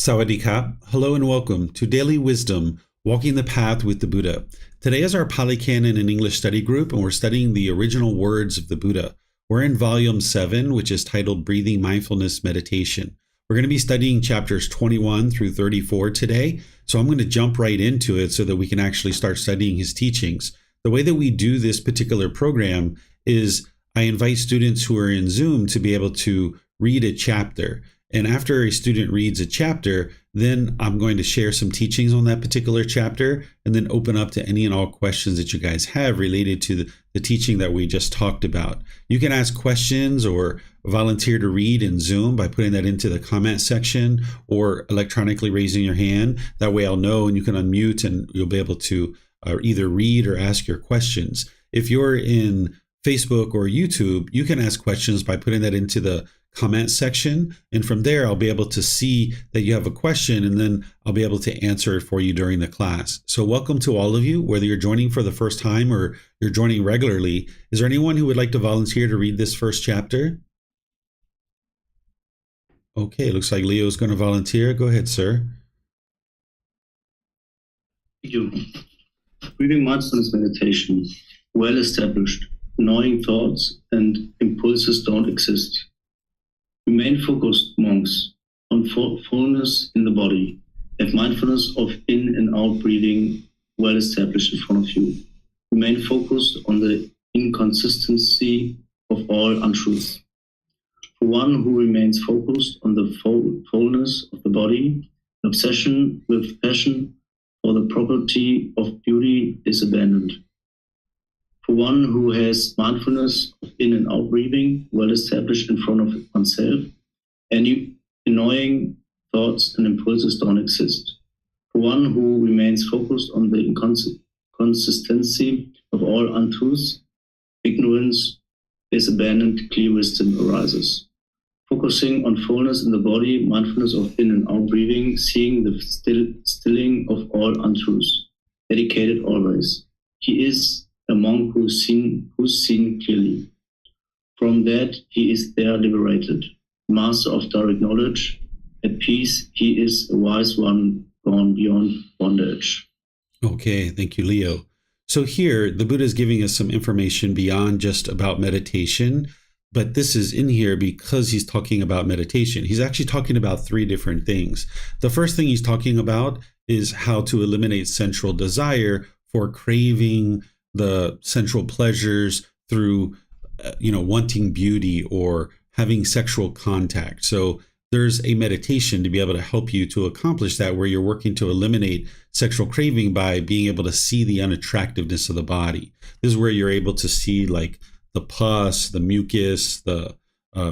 Sawadee-ka. Hello and welcome to Daily Wisdom, Walking the Path with the Buddha. Today is our Pali Canon and English study group, and we're studying the original words of the Buddha. We're in Volume 7, which is titled Breathing Mindfulness Meditation. We're going to be studying chapters 21 through 34 today, so I'm going to jump right into it so that we can actually start studying his teachings. The way that we do this particular program is I invite students who are in Zoom to be able to read a chapter. And after a student reads a chapter, then I'm going to share some teachings on that particular chapter and then open up to any and all questions that you guys have related to the teaching that we just talked about. You can ask questions or volunteer to read in Zoom by putting that into the comment section or electronically raising your hand. That way I'll know and you can unmute and you'll be able to either read or ask your questions. If you're in Facebook or YouTube, you can ask questions by putting that into the comment section, and from there I'll be able to see that you have a question, and then I'll be able to answer it for you during the class. So welcome to all of you, whether you're joining for the first time or you're joining regularly. Is there anyone who would like to volunteer to read this first chapter? Okay, looks like Leo is going to volunteer. Go ahead, sir. Thank you. Breathing mindfulness meditation, well established. Annoying thoughts and impulses don't exist. Remain focused, monks, on fullness in the body. Have mindfulness of in and out breathing well established in front of you. Remain focused on the inconsistency of all untruths. For one who remains focused on the fullness of the body, obsession with passion for the property of beauty is abandoned. For one who has mindfulness of in and out breathing well established in front of oneself, any annoying thoughts and impulses don't exist. For one who remains focused on the inconsistency of all untruths, ignorance is abandoned, clear wisdom arises. Focusing on fullness in the body, mindfulness of in and out breathing, seeing the stilling of all untruths, dedicated always. He is a monk who's seen clearly. From that he is there liberated, master of direct knowledge. At peace he is a wise one, gone beyond bondage. Okay, thank you, Leo. So here the Buddha is giving us some information beyond just about meditation, but this is in here because he's talking about meditation. He's actually talking about three different things. The first thing he's talking about is how to eliminate sensual desire for craving the sensual pleasures through, wanting beauty or having sexual contact. So there's a meditation to be able to help you to accomplish that, where you're working to eliminate sexual craving by being able to see the unattractiveness of the body. This is where you're able to see like the pus, the mucus, the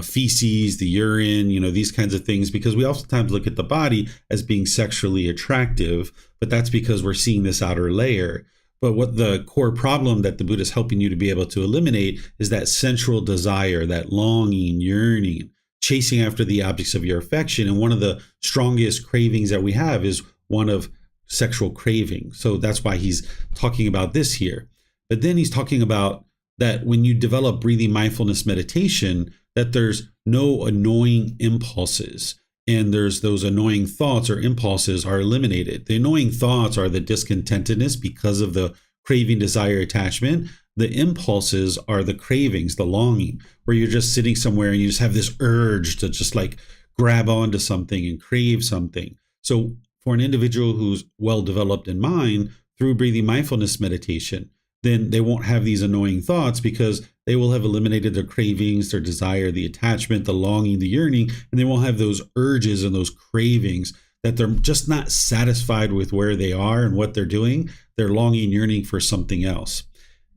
feces, the urine, these kinds of things, because we oftentimes look at the body as being sexually attractive, but that's because we're seeing this outer layer. But what the core problem that the Buddha is helping you to be able to eliminate is that sensual desire, that longing, yearning, chasing after the objects of your affection. And one of the strongest cravings that we have is one of sexual craving. So that's why he's talking about this here. But then he's talking about that when you develop breathing mindfulness meditation, that there's no annoying impulses. And there's those annoying thoughts or impulses are eliminated. The annoying thoughts are the discontentedness because of the craving, desire, attachment. The impulses are the cravings, the longing, where you're just sitting somewhere and you just have this urge to just like grab onto something and crave something. So for an individual who's well developed in mind through breathing mindfulness meditation, then they won't have these annoying thoughts because they will have eliminated their cravings, their desire, the attachment, the longing, the yearning, and they won't have those urges and those cravings that they're just not satisfied with where they are and what they're doing. They're longing, yearning for something else.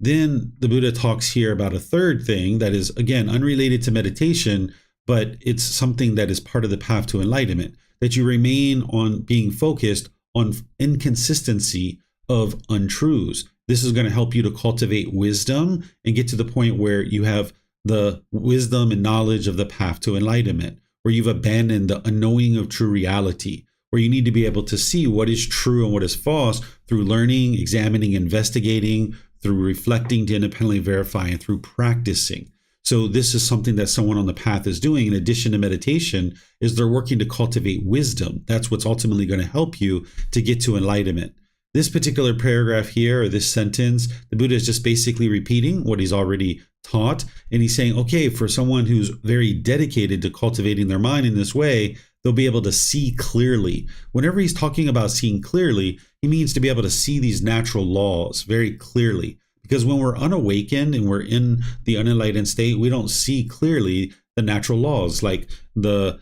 Then the Buddha talks here about a third thing that is, again, unrelated to meditation, but it's something that is part of the path to enlightenment, that you remain on being focused on inconsistency of untruths. This is going to help you to cultivate wisdom and get to the point where you have the wisdom and knowledge of the path to enlightenment, where you've abandoned the unknowing of true reality, where you need to be able to see what is true and what is false through learning, examining, investigating, through reflecting to independently verify, and through practicing. So this is something that someone on the path is doing in addition to meditation, is they're working to cultivate wisdom. That's what's ultimately going to help you to get to enlightenment. This particular paragraph here, or this sentence, the Buddha is just basically repeating what he's already taught. And he's saying, okay, for someone who's very dedicated to cultivating their mind in this way, they'll be able to see clearly. Whenever he's talking about seeing clearly, he means to be able to see these natural laws very clearly. Because when we're unawakened and we're in the unenlightened state, we don't see clearly the natural laws, like the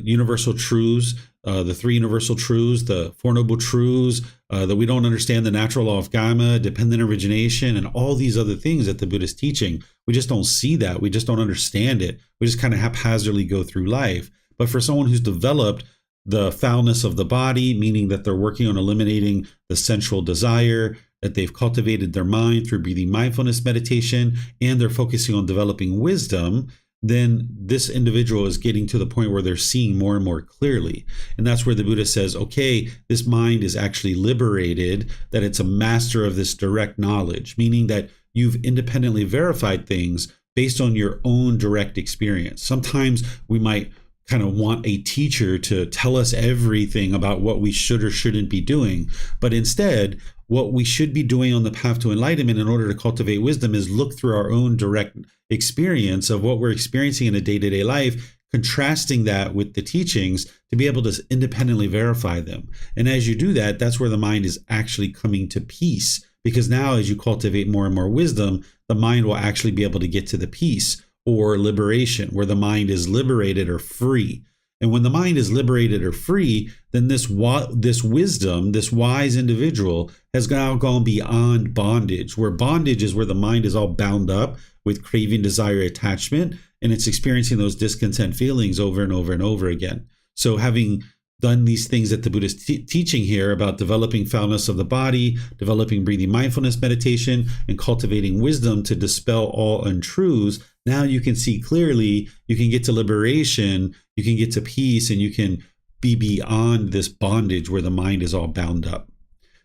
universal truths, the three universal truths, the Four Noble Truths, that we don't understand the natural law of karma, dependent origination, and all these other things that the Buddha is teaching. We just don't see that. We just don't understand it. We just kind of haphazardly go through life. But for someone who's developed the foulness of the body, meaning that they're working on eliminating the sensual desire, that they've cultivated their mind through breathing mindfulness meditation, and they're focusing on developing wisdom, then this individual is getting to the point where they're seeing more and more clearly. And that's where the Buddha says, okay, this mind is actually liberated, that it's a master of this direct knowledge, meaning that you've independently verified things based on your own direct experience. Sometimes we might kind of want a teacher to tell us everything about what we should or shouldn't be doing. But instead, what we should be doing on the path to enlightenment in order to cultivate wisdom is look through our own direct experience of what we're experiencing in a day-to-day life, contrasting that with the teachings to be able to independently verify them. And as you do that, that's where the mind is actually coming to peace. Because now as you cultivate more and more wisdom, the mind will actually be able to get to the peace or liberation, where the mind is liberated or free. And when the mind is liberated or free, then this wisdom, this wise individual has now gone beyond bondage, where bondage is where the mind is all bound up with craving, desire, attachment, and it's experiencing those discontent feelings over and over and over again. So having done these things that the Buddha is teaching here about developing foulness of the body, developing breathing mindfulness meditation, and cultivating wisdom to dispel all untruths, now you can see clearly, you can get to liberation, you can get to peace, and you can be beyond this bondage where the mind is all bound up.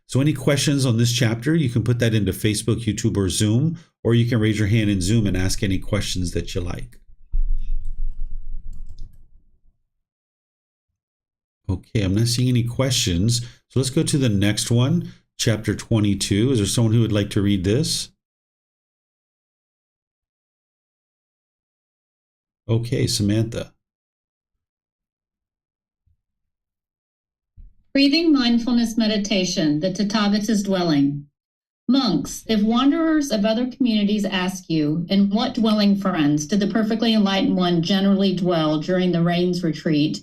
So any questions on this chapter, you can put that into Facebook, YouTube, or Zoom, or you can raise your hand in Zoom and ask any questions that you like. Okay, I'm not seeing any questions. So let's go to the next one, chapter 22. Is there someone who would like to read this? Okay, Samantha. Breathing mindfulness meditation, the Tathagata's dwelling. Monks, if wanderers of other communities ask you, in what dwelling, friends, did the perfectly enlightened one generally dwell during the rains retreat?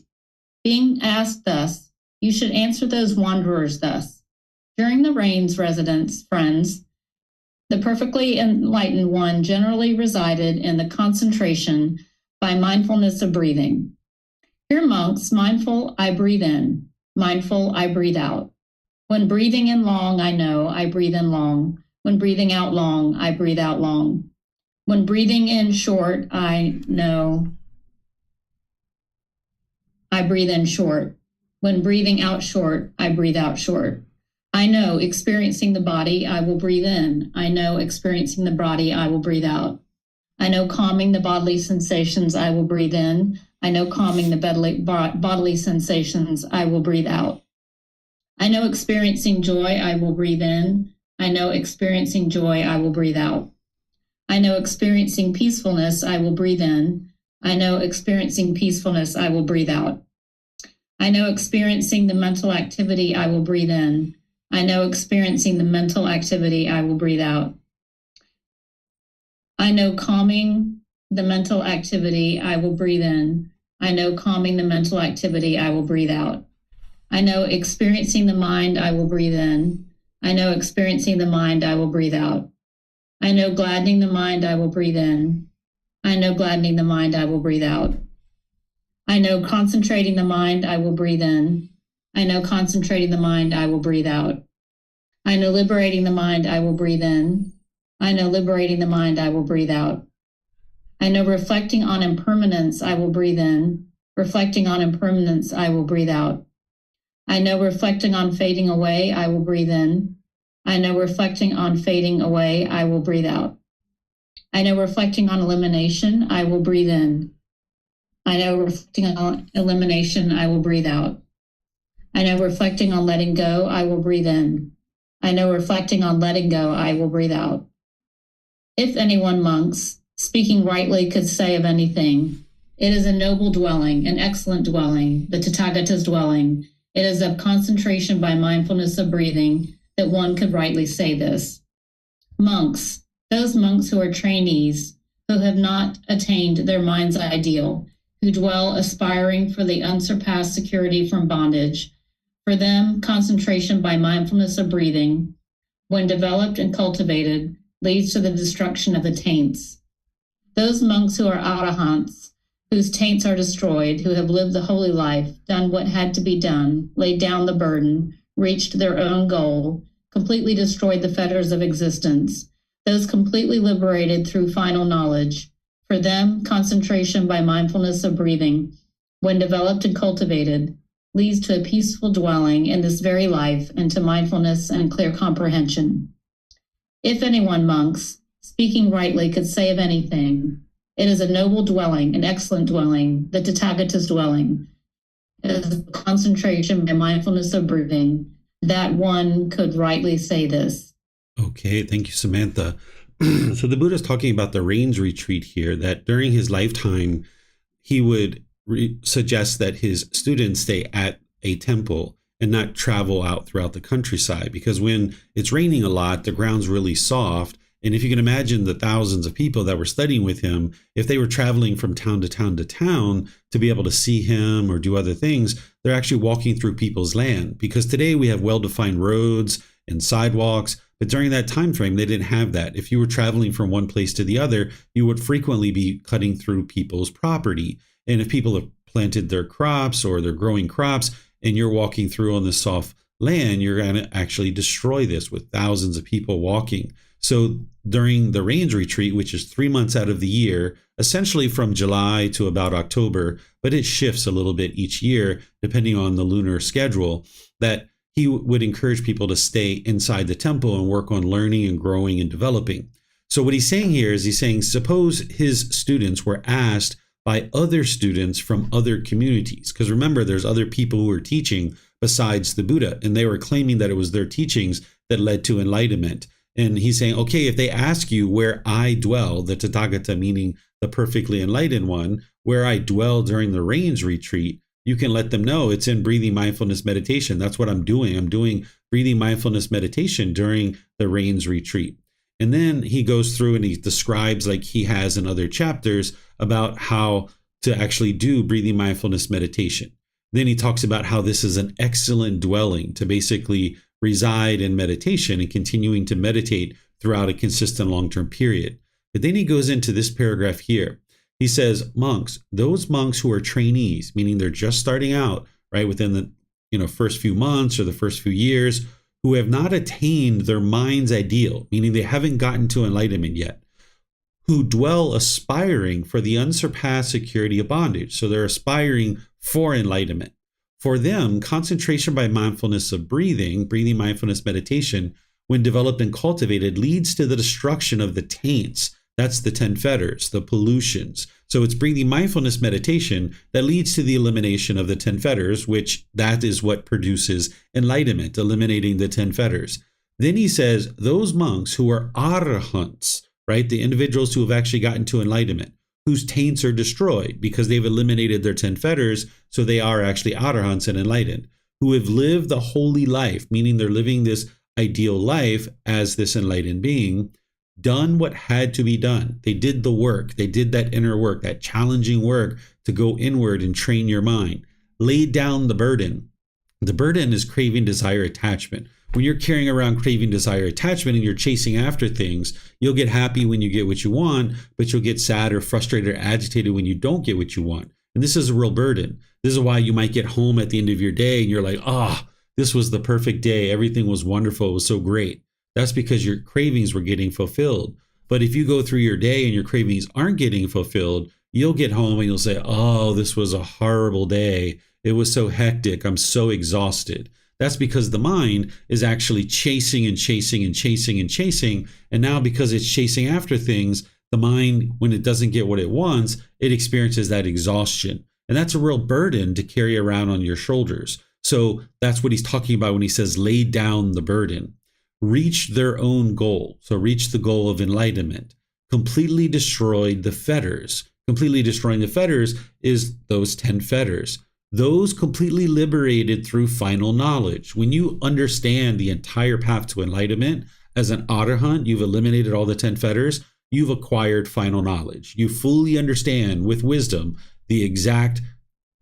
Being asked thus, you should answer those wanderers thus. During the rains residence, friends, the perfectly enlightened one generally resided in the concentration by mindfulness of breathing. Here, monks, mindful, I breathe in. Mindful, I breathe out. When breathing in long, I know I breathe in long. When breathing out long, I breathe out long. When breathing in short, I know I breathe in short. When breathing out short, I breathe out short. I know experiencing the body, I will breathe in. I know experiencing the body, I will breathe out. I know calming the bodily sensations, I will breathe in. I know calming the bodily sensations, I will breathe out. I know experiencing joy, I will breathe in. I know experiencing joy, I will breathe out. I know experiencing peacefulness, I will breathe in. I know experiencing peacefulness, I will breathe out. I know experiencing the mental activity, I will breathe in. I know experiencing the mental activity, I will breathe out. I know calming the mental activity, I will breathe in. I know calming the mental activity, I will breathe out. I know experiencing the mind, I will breathe in. I know experiencing the mind, I will breathe out. I know gladdening the mind, I will breathe in. I know gladdening the mind, I will breathe out. I know concentrating the mind, I will breathe in. I know concentrating the mind, I will breathe out. I know liberating the mind, I will breathe in. I know liberating the mind, I will breathe out. I know reflecting on impermanence, I will breathe in. Reflecting on impermanence, I will breathe out. I know reflecting on fading away, I will breathe in. I know reflecting on fading away, I will breathe out. I know reflecting on elimination, I will breathe in. I know reflecting on elimination, I will breathe out. I know reflecting on letting go, I will breathe in. I know reflecting on letting go, I will breathe out. If anyone, monks, speaking rightly, could say of anything, it is a noble dwelling, an excellent dwelling, the Tathagata's dwelling. It is of concentration by mindfulness of breathing that one could rightly say this. Monks, those monks who are trainees, who have not attained their mind's ideal, who dwell aspiring for the unsurpassed security from bondage, for them, concentration by mindfulness of breathing, when developed and cultivated, leads to the destruction of the taints. Those monks who are arahants, whose taints are destroyed, who have lived the holy life, done what had to be done, laid down the burden, reached their own goal, completely destroyed the fetters of existence, those completely liberated through final knowledge. For them, concentration by mindfulness of breathing, when developed and cultivated, leads to a peaceful dwelling in this very life and to mindfulness and clear comprehension. If anyone, monks, speaking rightly, could say of anything, it is a noble dwelling, an excellent dwelling, the Tathagata's dwelling. It is concentration by mindfulness of breathing, that one could rightly say this. Okay, thank you, Samantha. So the Buddha is talking about the rains retreat here, that during his lifetime, he would suggest that his students stay at a temple and not travel out throughout the countryside, because when it's raining a lot, the ground's really soft. And if you can imagine the thousands of people that were studying with him, if they were traveling from town to town to town to be able to see him or do other things, they're actually walking through people's land. Because today we have well-defined roads and sidewalks, but during that time frame, they didn't have that. If you were traveling from one place to the other, you would frequently be cutting through people's property. And if people have planted their crops or they're growing crops and you're walking through on the soft land, you're going to actually destroy this with thousands of people walking. So during the rains retreat, which is 3 months out of the year, essentially from July to about October, but it shifts a little bit each year depending on the lunar schedule, that he would encourage people to stay inside the temple and work on learning and growing and developing. So what he's saying here is he's saying, suppose his students were asked by other students from other communities, because remember, there's other people who are teaching besides the Buddha, and they were claiming that it was their teachings that led to enlightenment. And he's saying, okay, if they ask you where I dwell, the Tathagata, meaning the perfectly enlightened one, where I dwell during the rains retreat, you can let them know it's in breathing mindfulness meditation. That's what I'm doing. I'm doing breathing mindfulness meditation during the rains retreat. And then he goes through and he describes, like he has in other chapters, about how to actually do breathing mindfulness meditation. Then he talks about how this is an excellent dwelling to basically reside in meditation and continuing to meditate throughout a consistent long-term period. But then he goes into this paragraph here. He says, monks, those monks who are trainees, meaning they're just starting out, right, within the first few months or the first few years, who have not attained their mind's ideal, meaning they haven't gotten to enlightenment yet, who dwell aspiring for the unsurpassed security of bondage. So they're aspiring for enlightenment. For them, concentration by mindfulness of breathing mindfulness meditation, when developed and cultivated, leads to the destruction of the taints. That's the 10 fetters, the pollutions. So it's breathing mindfulness meditation that leads to the elimination of the 10 fetters, which that is what produces enlightenment, eliminating the 10 fetters. Then he says, those monks who are arahants, right, the individuals who have actually gotten to enlightenment, whose taints are destroyed because they've eliminated their 10 fetters, so they are actually arahants and enlightened, who have lived the holy life, meaning they're living this ideal life as this enlightened being, done what had to be done. They did the work. They did that inner work, that challenging work to go inward and train your mind. Laid down the burden. The burden is craving, desire, attachment. When you're carrying around craving, desire, attachment, and you're chasing after things, you'll get happy when you get what you want, but you'll get sad or frustrated or agitated when you don't get what you want. And this is a real burden. This is why you might get home at the end of your day and you're like, this was the perfect day. Everything was wonderful. It was so great. That's because your cravings were getting fulfilled. But if you go through your day and your cravings aren't getting fulfilled, you'll get home and you'll say, this was a horrible day. It was so hectic. I'm so exhausted. That's because the mind is actually chasing and chasing and chasing and chasing. And now because it's chasing after things, the mind, when it doesn't get what it wants, it experiences that exhaustion. And that's a real burden to carry around on your shoulders. So that's what he's talking about when he says lay down the burden. Reach their own goal. So reach the goal of enlightenment. Completely destroyed the fetters. Completely destroying the fetters is those 10 fetters. Those completely liberated through final knowledge. When you understand the entire path to enlightenment, as an arahant, you've eliminated all the 10 fetters, you've acquired final knowledge. You fully understand with wisdom the exact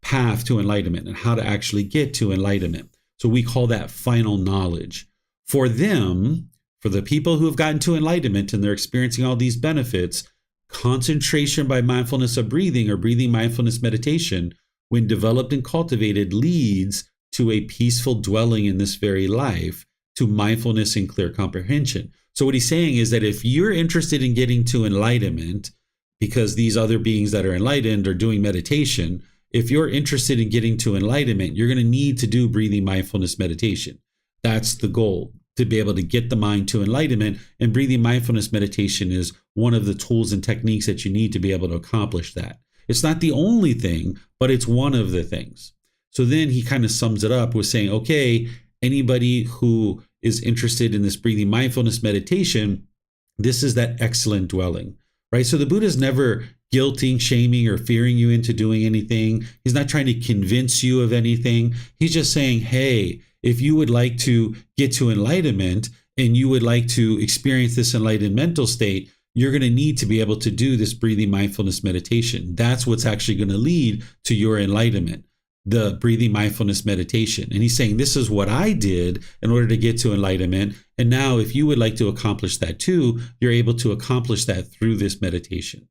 path to enlightenment and how to actually get to enlightenment. So we call that final knowledge. For them, for the people who have gotten to enlightenment and they're experiencing all these benefits, concentration by mindfulness of breathing or breathing mindfulness meditation, when developed and cultivated, leads to a peaceful dwelling in this very life, to mindfulness and clear comprehension. So what he's saying is that if you're interested in getting to enlightenment, because these other beings that are enlightened are doing meditation, if you're interested in getting to enlightenment, you're going to need to do breathing mindfulness meditation. That's the goal, to be able to get the mind to enlightenment. And breathing mindfulness meditation is one of the tools and techniques that you need to be able to accomplish that. It's not the only thing, but it's one of the things. So then he kind of sums it up with saying, okay, anybody who is interested in this breathing mindfulness meditation, this is that excellent dwelling, right? So the Buddha is never guilting, shaming, or fearing you into doing anything. He's not trying to convince you of anything. He's just saying, hey, if you would like to get to enlightenment and you would like to experience this enlightened mental state, you're going to need to be able to do this breathing mindfulness meditation. That's what's actually going to lead to your enlightenment, the breathing mindfulness meditation. And he's saying, this is what I did in order to get to enlightenment. And now if you would like to accomplish that too, you're able to accomplish that through this meditation.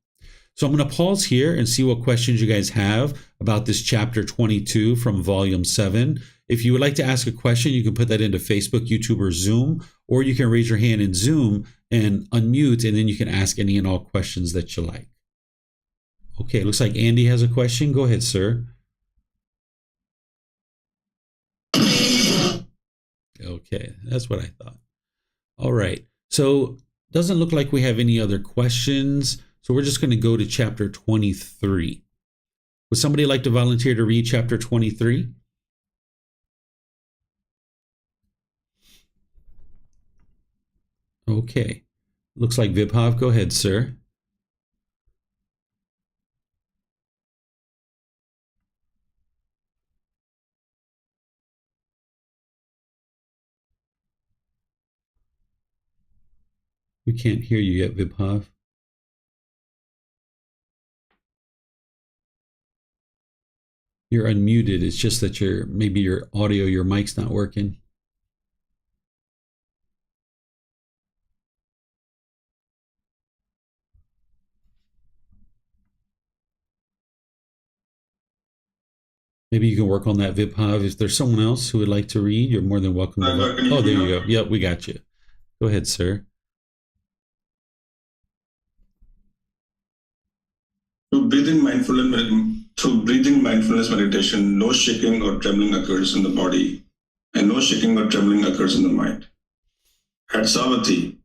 So I'm going to pause here and see what questions you guys have about this chapter 22 from volume 7. If you would like to ask a question, you can put that into Facebook, YouTube, or Zoom, or you can raise your hand in Zoom and unmute, and then you can ask any and all questions that you like. Okay, it looks like Andy has a question. Go ahead, sir. Okay, that's what I thought. All right, so doesn't look like we have any other questions. So we're just going to go to chapter 23. Would somebody like to volunteer to read chapter 23? Okay. Looks like Vibhav. Go ahead, sir. We can't hear you yet, Vibhav. You're unmuted. It's just that maybe your audio, your mic's not working. Maybe you can work on that, Vibhav. If there's someone else who would like to read, you're more than welcome to. Oh, there you go. Yep, we got you. Go ahead, sir. Through breathing mindfulness meditation, no shaking or trembling occurs in the body, and no shaking or trembling occurs in the mind. At Savatthi,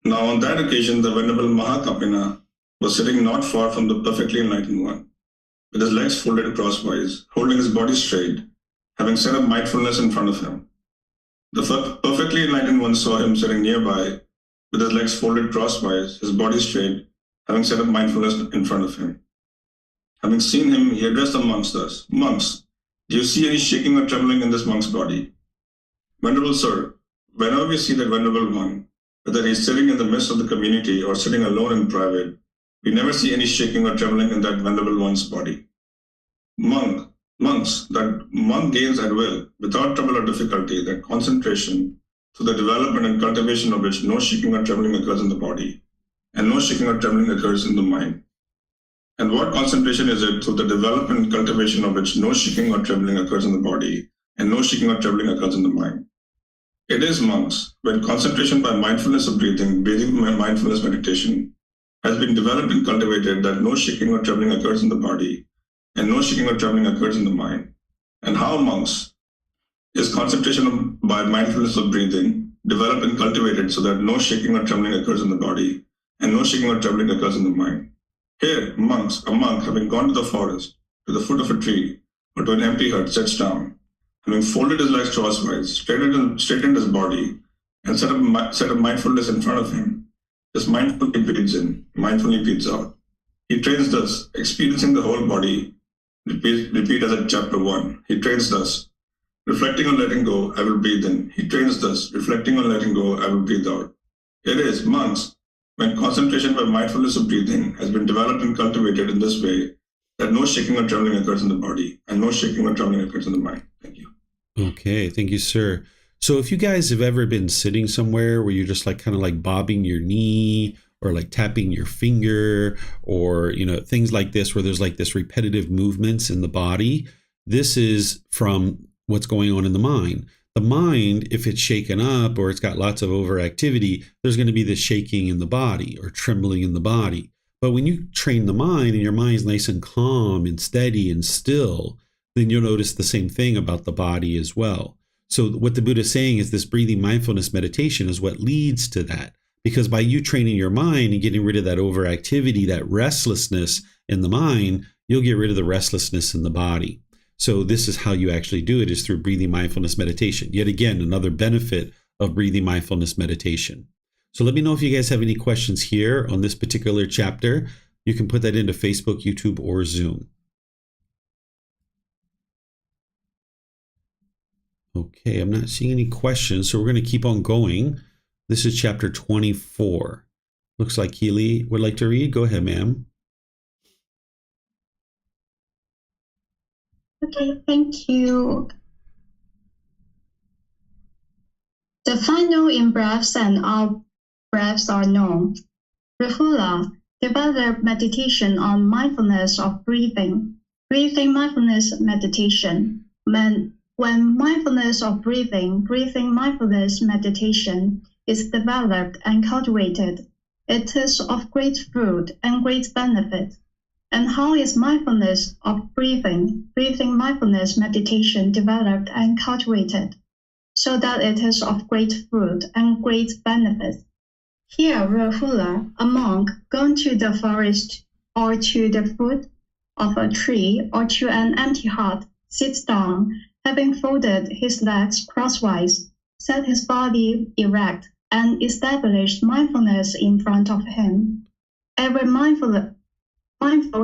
now on that occasion, the Venerable Mahakapina was sitting not far from the perfectly enlightened one, with his legs folded crosswise, holding his body straight, having set up mindfulness in front of him. The perfectly enlightened one saw him sitting nearby, with his legs folded crosswise, his body straight, having set up mindfulness in front of him. Having seen him, he addressed the monks thus, "Monks, do you see any shaking or trembling in this monk's body?" "Venerable sir, whenever we see that Venerable one, whether he is sitting in the midst of the community or sitting alone in private, we never see any shaking or trembling in that Venerable one's body." Monks, that monk gains at will, without trouble or difficulty, that concentration through the development and cultivation of which no shaking or trembling occurs in the body, and no shaking or trembling occurs in the mind. And what concentration is it through the development and cultivation of which no shaking or trembling occurs in the body, and no shaking or trembling occurs in the mind? It is, monks, when concentration by mindfulness of breathing mindfulness meditation, has been developed and cultivated, that no shaking or trembling occurs in the body, and no shaking or trembling occurs in the mind. And how, monks, is concentration by mindfulness of breathing developed and cultivated so that no shaking or trembling occurs in the body, and no shaking or trembling occurs in the mind. Here, a monk having gone to the forest, to the foot of a tree, or to an empty hut, sits down, having folded his legs crosswise, straightened his body, and set up mindfulness in front of him. Just mindfully breathes in, mindfully breathes out. He trains thus, experiencing the whole body. Repeat as at chapter 1. He trains thus, reflecting on letting go, I will breathe in. He trains thus, reflecting on letting go, I will breathe out. It is, monks, when concentration by mindfulness of breathing has been developed and cultivated in this way, that no shaking or trembling occurs in the body, and no shaking or trembling occurs in the mind. Thank you. Okay, thank you, sir. So if you guys have ever been sitting somewhere where you're just like kind of like bobbing your knee or like tapping your finger or, things like this, where there's like this repetitive movements in the body, this is from what's going on in the mind. The mind, if it's shaken up or it's got lots of overactivity, there's going to be this shaking in the body or trembling in the body. But when you train the mind and your mind's nice and calm and steady and still, then you'll notice the same thing about the body as well. So what the Buddha is saying is this breathing mindfulness meditation is what leads to that. Because by you training your mind and getting rid of that overactivity, that restlessness in the mind, you'll get rid of the restlessness in the body. So this is how you actually do it, is through breathing mindfulness meditation. Yet again, another benefit of breathing mindfulness meditation. So let me know if you guys have any questions here on this particular chapter. You can put that into Facebook, YouTube, or Zoom. Okay, I'm not seeing any questions, so we're going to keep on going. This is chapter 24. Looks like Keely would like to read. Go ahead, ma'am. Okay, thank you. The final in-breaths and out-breaths are known. Rahula developed meditation on mindfulness of breathing, breathing mindfulness meditation. When mindfulness of breathing mindfulness meditation is developed and cultivated, it is of great fruit and great benefit. And how is mindfulness of breathing mindfulness meditation developed and cultivated, so that it is of great fruit and great benefit? Here, Rahula, a monk, gone to the forest or to the foot of a tree or to an empty hut, sits down, having folded his legs crosswise, set his body erect, and established mindfulness in front of him. Ever mindful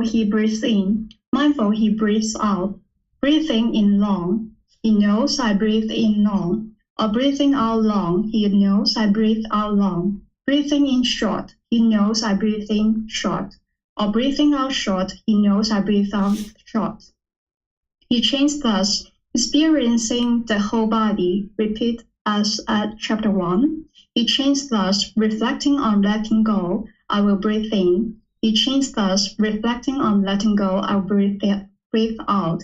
he breathes in, mindful he breathes out. Breathing in long, he knows I breathe in long. Or breathing out long, he knows I breathe out long. Breathing in short, he knows I breathe in short. Or breathing out short, he knows I breathe out short. He chains thus, experiencing the whole body. Repeat as at chapter 1. He chains thus, reflecting on letting go, I will breathe in. He chains thus, reflecting on letting go, I will breathe out.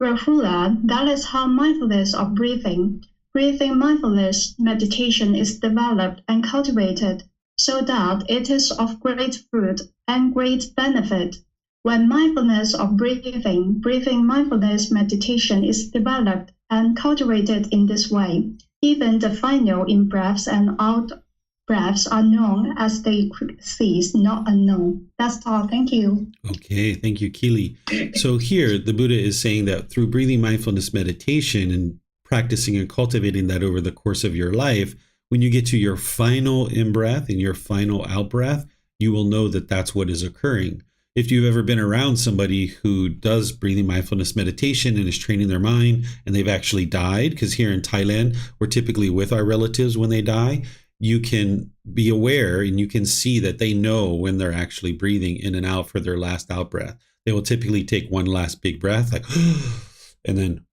Rahula, that is how mindfulness of breathing mindfulness meditation is developed and cultivated, so that it is of great fruit and great benefit. When mindfulness of breathing mindfulness meditation is developed and cultivated in this way, even the final in-breaths and out-breaths are known as they cease, not unknown. That's all. Thank you. Okay, thank you, Keely. So here, the Buddha is saying that through breathing mindfulness meditation and practicing and cultivating that over the course of your life, when you get to your final in-breath and your final out-breath, you will know that that's what is occurring. If you've ever been around somebody who does breathing mindfulness meditation and is training their mind and they've actually died, because here in Thailand, we're typically with our relatives when they die, you can be aware and you can see that they know when they're actually breathing in and out for their last out breath. They will typically take one last big breath, like, and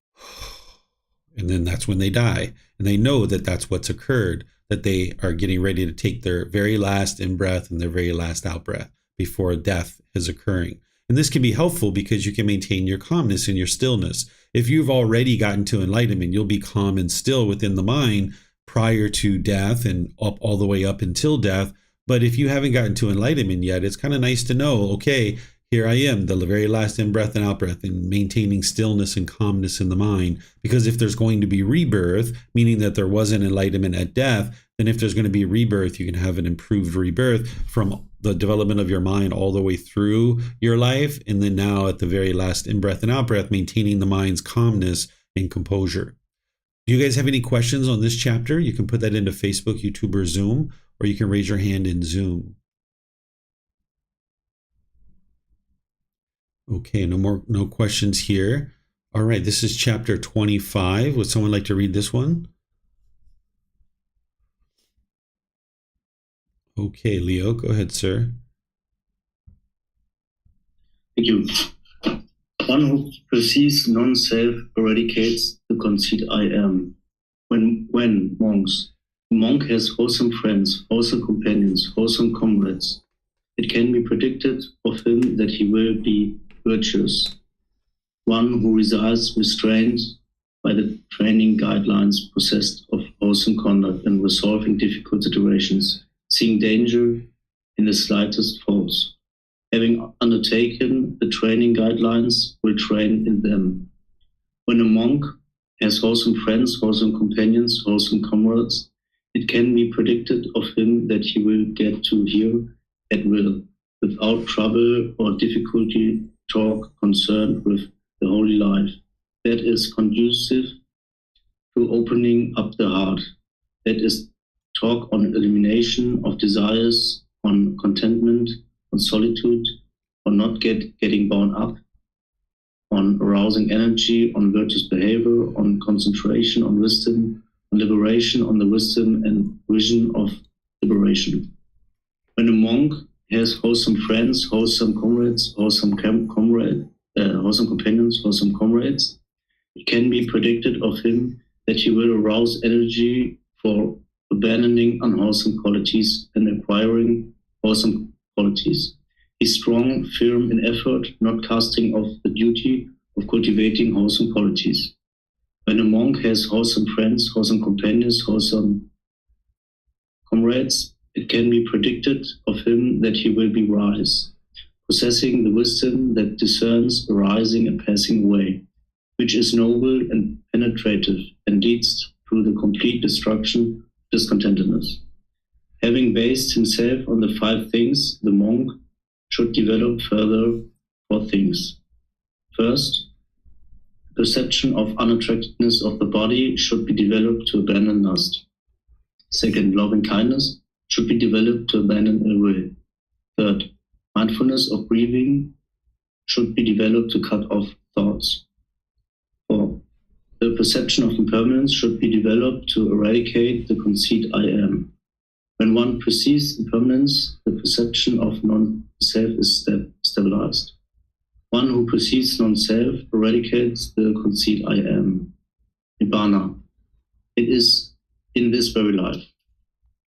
then that's when they die. And they know that that's what's occurred, that they are getting ready to take their very last in-breath and their very last out-breath before death is occurring. And this can be helpful because you can maintain your calmness and your stillness. If you've already gotten to enlightenment, you'll be calm and still within the mind prior to death and up all the way up until death. But if you haven't gotten to enlightenment yet, it's kind of nice to know, okay, here I am, the very last in-breath and out-breath, and maintaining stillness and calmness in the mind. Because if there's going to be rebirth, meaning that there wasn't enlightenment at death, then if there's going to be rebirth, you can have an improved rebirth from the development of your mind all the way through your life. And then now at the very last in-breath and out-breath, maintaining the mind's calmness and composure. Do you guys have any questions on this chapter? You can put that into Facebook, YouTube, or Zoom, or you can raise your hand in Zoom. Okay, no questions here. All right, this is chapter 25. Would someone like to read this one? Okay, Leo, go ahead, sir. Thank you. One who perceives non-self eradicates the conceit I am. When monks, a monk has wholesome friends, wholesome companions, wholesome comrades. It can be predicted of him that he will be virtuous. One who resides restrained by the training guidelines, possessed of wholesome conduct and resolving difficult situations, seeing danger in the slightest faults. Having undertaken the training guidelines, will train in them. When a monk has wholesome friends, wholesome companions, wholesome comrades, it can be predicted of him that he will get to hear at will, without trouble or difficulty, talk concerned with the holy life. That is conducive to opening up the heart. That is talk on elimination of desires, on contentment, on solitude, on not getting bound up, on arousing energy, on virtuous behavior, on concentration, on wisdom, on liberation, on the wisdom and vision of liberation. When a monk has wholesome friends, wholesome comrades, wholesome companions, wholesome comrades, it can be predicted of him that he will arouse energy for abandoning unwholesome qualities and acquiring wholesome qualities. He's strong, firm in effort, not casting off the duty of cultivating wholesome qualities. When a monk has wholesome friends, wholesome companions, wholesome comrades, it can be predicted of him that he will be wise, possessing the wisdom that discerns arising and passing away, which is noble and penetrative and leads to the complete destruction of discontentedness. Having based himself on the 5 things, the monk should develop further 4 things. First, perception of unattractiveness of the body should be developed to abandon lust. Second, loving kindness should be developed to abandon ill will. Third, mindfulness of breathing should be developed to cut off thoughts. 4, the perception of impermanence should be developed to eradicate the conceit I am. When one perceives impermanence, the perception of non-self is stabilized. One who perceives non-self eradicates the conceit I am. Nibbana. It is in this very life.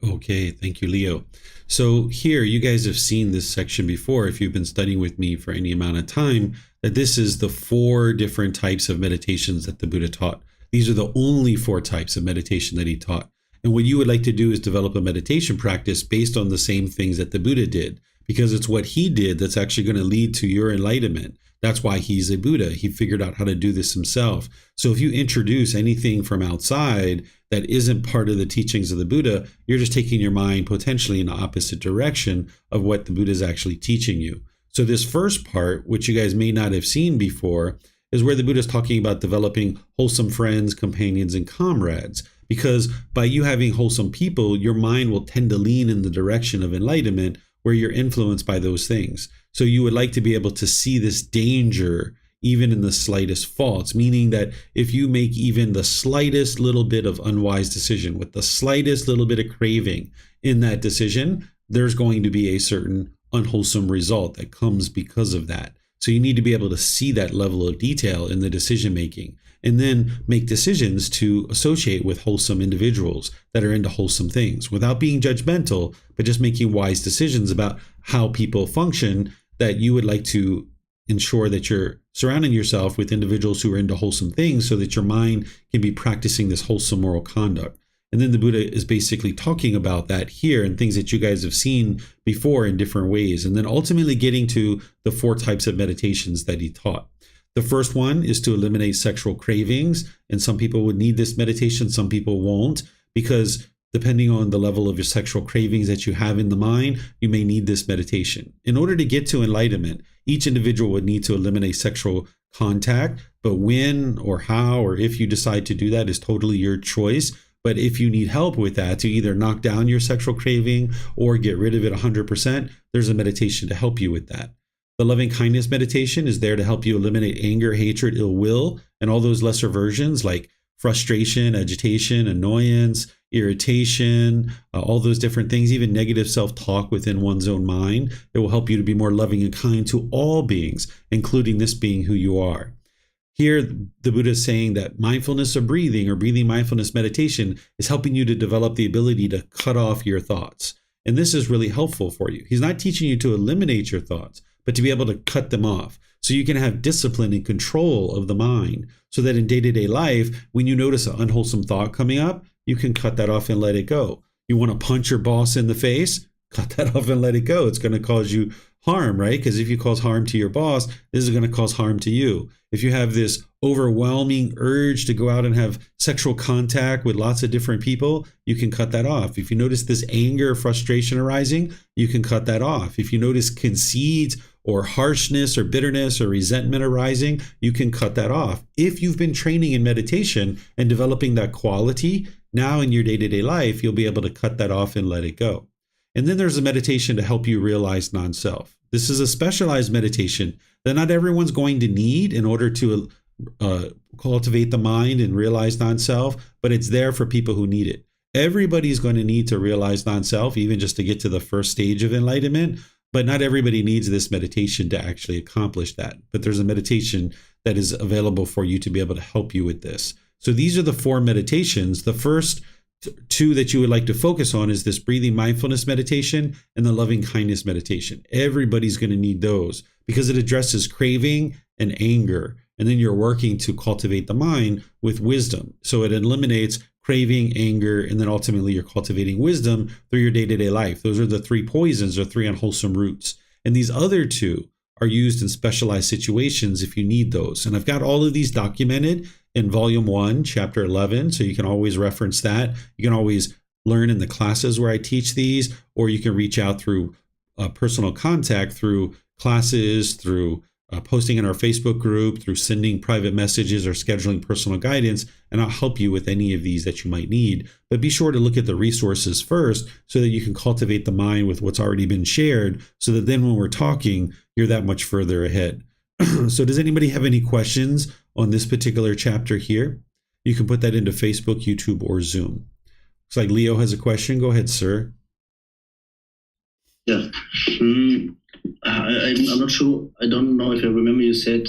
Okay, thank you, Leo. So here, you guys have seen this section before, if you've been studying with me for any amount of time, that this is the 4 different types of meditations that the Buddha taught. These are the only 4 types of meditation that he taught. And what you would like to do is develop a meditation practice based on the same things that the Buddha did, because it's what he did that's actually going to lead to your enlightenment. That's why he's a Buddha. He figured out how to do this himself. So if you introduce anything from outside that isn't part of the teachings of the Buddha, you're just taking your mind potentially in the opposite direction of what the Buddha is actually teaching you. So this first part, which you guys may not have seen before, is where the Buddha is talking about developing wholesome friends, companions, and comrades. Because by you having wholesome people, your mind will tend to lean in the direction of enlightenment, where you're influenced by those things. So you would like to be able to see this danger even in the slightest faults, meaning that if you make even the slightest little bit of unwise decision with the slightest little bit of craving in that decision, there's going to be a certain unwholesome result that comes because of that. So you need to be able to see that level of detail in the decision making, and then make decisions to associate with wholesome individuals that are into wholesome things without being judgmental, but just making wise decisions about how people function, that you would like to ensure that you're surrounding yourself with individuals who are into wholesome things so that your mind can be practicing this wholesome moral conduct. And then the Buddha is basically talking about that here and things that you guys have seen before in different ways. And then ultimately getting to the 4 types of meditations that he taught. The first one is to eliminate sexual cravings. And some people would need this meditation, some people won't, because depending on the level of your sexual cravings that you have in the mind, you may need this meditation. In order to get to enlightenment, each individual would need to eliminate sexual contact, but when or how or if you decide to do that is totally your choice. But if you need help with that, to either knock down your sexual craving or get rid of it 100%, there's a meditation to help you with that. The loving kindness meditation is there to help you eliminate anger, hatred, ill will, and all those lesser versions like frustration, agitation, annoyance, irritation, all those different things, even negative self-talk within one's own mind. It will help you to be more loving and kind to all beings, including this being who you are. Here, the Buddha is saying that mindfulness of breathing or breathing mindfulness meditation is helping you to develop the ability to cut off your thoughts. And this is really helpful for you. He's not teaching you to eliminate your thoughts, but to be able to cut them off so you can have discipline and control of the mind so that in day-to-day life, when you notice an unwholesome thought coming up, you can cut that off and let it go. You want to punch your boss in the face? Cut that off and let it go. It's going to cause you harm, right? Because if you cause harm to your boss, this is going to cause harm to you. If you have this overwhelming urge to go out and have sexual contact with lots of different people, you can cut that off. If you notice this anger or frustration arising, you can cut that off. If you notice conceit or harshness or bitterness or resentment arising, you can cut that off. If you've been training in meditation and developing that quality, now in your day-to-day life, you'll be able to cut that off and let it go. And then there's a meditation to help you realize non-self. This is a specialized meditation that not everyone's going to need in order to cultivate the mind and realize non-self, but it's there for people who need it. Everybody's going to need to realize non-self, even just to get to the first stage of enlightenment, but not everybody needs this meditation to actually accomplish that. But there's a meditation that is available for you to be able to help you with this. So these are the 4 meditations. The first 2 that you would like to focus on is this breathing mindfulness meditation and the loving kindness meditation. Everybody's going to need those because it addresses craving and anger. And then you're working to cultivate the mind with wisdom. So it eliminates craving, anger, and then ultimately you're cultivating wisdom through your day-to-day life. Those are the 3 poisons or 3 unwholesome roots. And these other 2 are used in specialized situations if you need those. And I've got all of these documented in volume 1, chapter 11. So you can always reference that. You can always learn in the classes where I teach these, or you can reach out through personal contact through classes, through posting in our Facebook group, through sending private messages or scheduling personal guidance, and I'll help you with any of these that you might need. But be sure to look at the resources first so that you can cultivate the mind with what's already been shared, so that then when we're talking, you're that much further ahead. So does anybody have any questions on this particular chapter here? You can put that into Facebook, YouTube, or Zoom. Looks like Leo has a question. Go ahead, sir. Yeah. I'm not sure. I don't know if I remember you said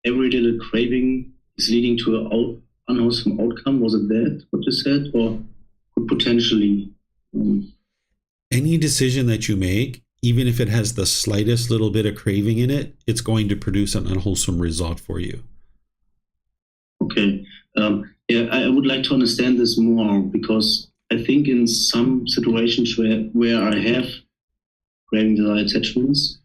every little craving is leading to an unwholesome outcome. Was it that what you said, or could potentially? Any decision that you make, even if it has the slightest little bit of craving in it, it's going to produce an unwholesome result for you. Okay. Yeah, I would like to understand this more, because I think in some situations where I have craving, desire, attachments,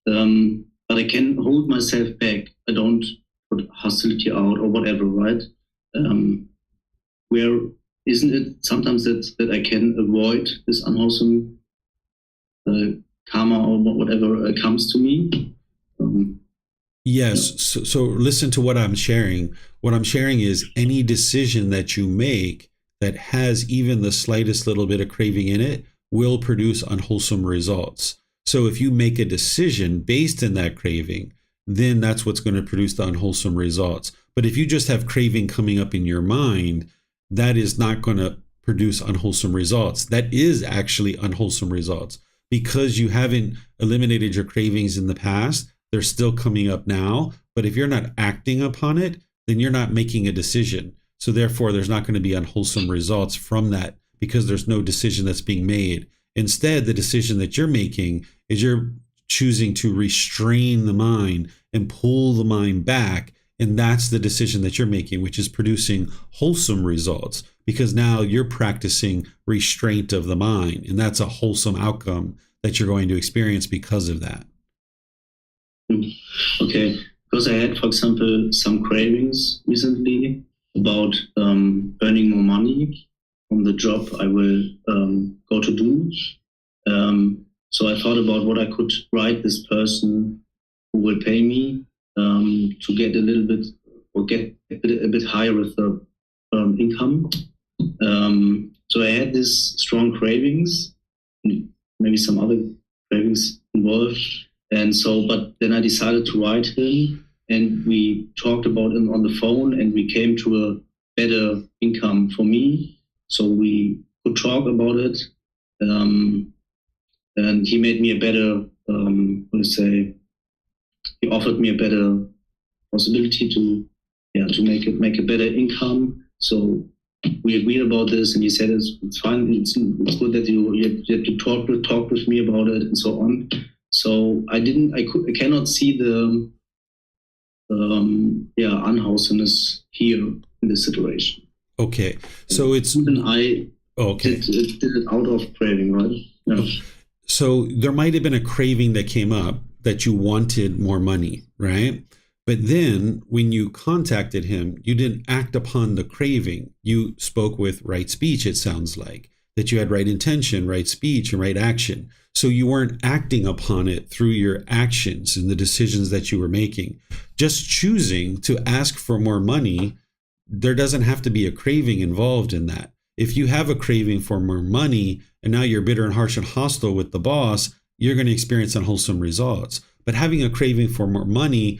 but I can hold myself back. I don't put hostility out or whatever, right? Where isn't it sometimes that I can avoid this unwholesome karma or whatever comes to me? Yes. So listen to what I'm sharing. What I'm sharing is any decision that you make that has even the slightest little bit of craving in it will produce unwholesome results. So if you make a decision based in that craving, then that's what's going to produce the unwholesome results. But if you just have craving coming up in your mind, that is not going to produce unwholesome results. That is actually unwholesome results, because you haven't eliminated your cravings in the past. They're still coming up now. But if you're not acting upon it, then you're not making a decision. So therefore, there's not going to be unwholesome results from that, because there's no decision that's being made. Instead, the decision that you're making is you're choosing to restrain the mind and pull the mind back. And that's the decision that you're making, which is producing wholesome results, because now you're practicing restraint of the mind. And that's a wholesome outcome that you're going to experience because of that. Okay. Because I had, for example, some cravings recently about earning more money from the the job I will go to do. So I thought about what I could write this person who will pay me to get a little bit or get a bit higher with the income. So I had these strong cravings, maybe some other cravings involved. And so, but then I decided to write him, and we talked about it on the phone, and we came to a better income for me. So we could talk about it. And he made me a better, he offered me a better possibility to make a better income. So we agreed about this, and he said it's fine. It's good that you have to talk with me about it, and so on. So I cannot see the unwholesomeness here in this situation. Okay, so it's and I did it out of craving, right? Yeah. So there might have been a craving that came up that you wanted more money, right? But then when you contacted him, you didn't act upon the craving. You spoke with right speech, it sounds like, that you had right intention, right speech, and right action. So you weren't acting upon it through your actions and the decisions that you were making. Just choosing to ask for more money, there doesn't have to be a craving involved in that. If you have a craving for more money and now you're bitter and harsh and hostile with the boss, you're going to experience unwholesome results. But having a craving for more money,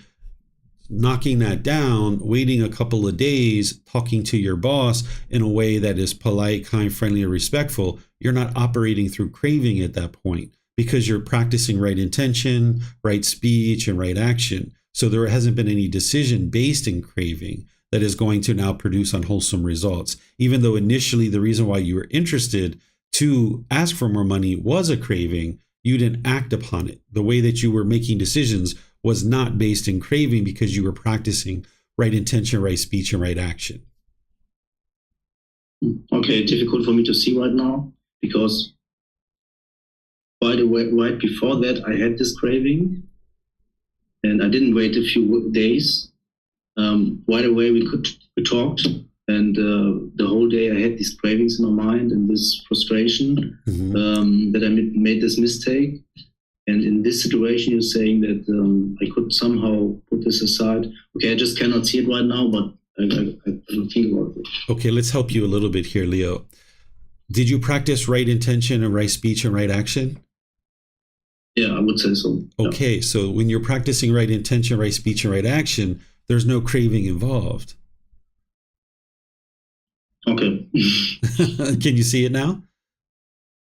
knocking that down, waiting a couple of days, talking to your boss in a way that is polite, kind, friendly, or respectful, you're not operating through craving at that point because you're practicing right intention, right speech, and right action. So there hasn't been any decision based in craving that is going to now produce unwholesome results. Even though initially the reason why you were interested to ask for more money was a craving, you didn't act upon it. The way that you were making decisions was not based in craving because you were practicing right intention, right speech, and right action. Okay, difficult for me to see right now because by the way, right before that, I had this craving and I didn't wait a few days. Right away, we talked, and the whole day I had these cravings in my mind and this frustration that I made this mistake. And in this situation, you're saying that I could somehow put this aside. Okay, I just cannot see it right now, but I don't think about it. Okay, let's help you a little bit here, Leo. Did you practice right intention and right speech and right action? Yeah, I would say so. Okay, so when you're practicing right intention, right speech, and right action, there's no craving involved. Okay. Can you see it now?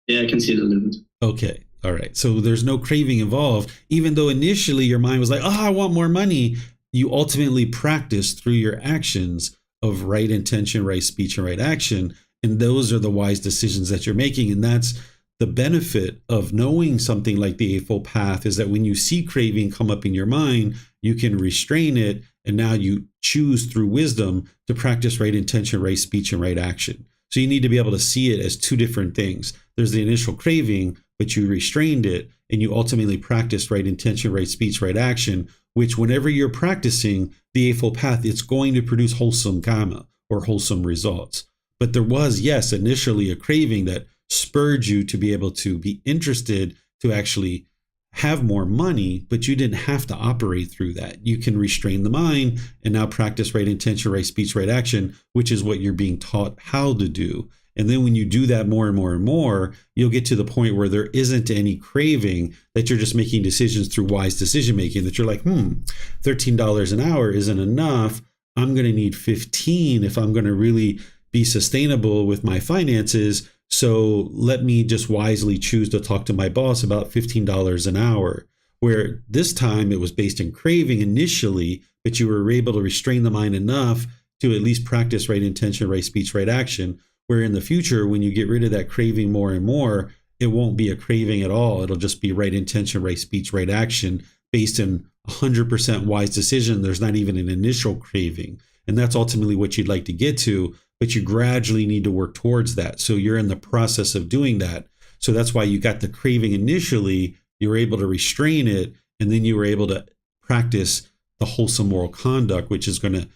Yeah, I can see it a little bit. Okay. All right. So there's no craving involved, even though initially your mind was like, oh, I want more money. You ultimately practice through your actions of right intention, right speech, and right action. And those are the wise decisions that you're making. And that's the benefit of knowing something like the Eightfold Path, is that when you see craving come up in your mind, you can restrain it. And now you choose through wisdom to practice right intention, right speech, and right action. So you need to be able to see it as two different things. There's the initial craving, but you restrained it and you ultimately practiced right intention, right speech, right action, which whenever you're practicing the Eightfold Path, it's going to produce wholesome karma or wholesome results. But there was, yes, initially a craving that spurred you to be able to be interested to actually have more money, but you didn't have to operate through that. You can restrain the mind and now practice right intention, right speech, right action, which is what you're being taught how to do. And then when you do that more and more and more, you'll get to the point where there isn't any craving, that you're just making decisions through wise decision making, that you're like, $13 an hour isn't enough. I'm going to need 15 if I'm going to really be sustainable with my finances. So let me just wisely choose to talk to my boss about $15 an hour, where this time it was based in craving initially, but you were able to restrain the mind enough to at least practice right intention, right speech, right action, where in the future, when you get rid of that craving more and more, it won't be a craving at all. It'll just be right intention, right speech, right action based in 100% wise decision. There's not even an initial craving. And that's ultimately what you'd like to get to, but you gradually need to work towards that. So you're in the process of doing that. So that's why you got the craving initially, you were able to restrain it, and then you were able to practice the wholesome moral conduct, which is going to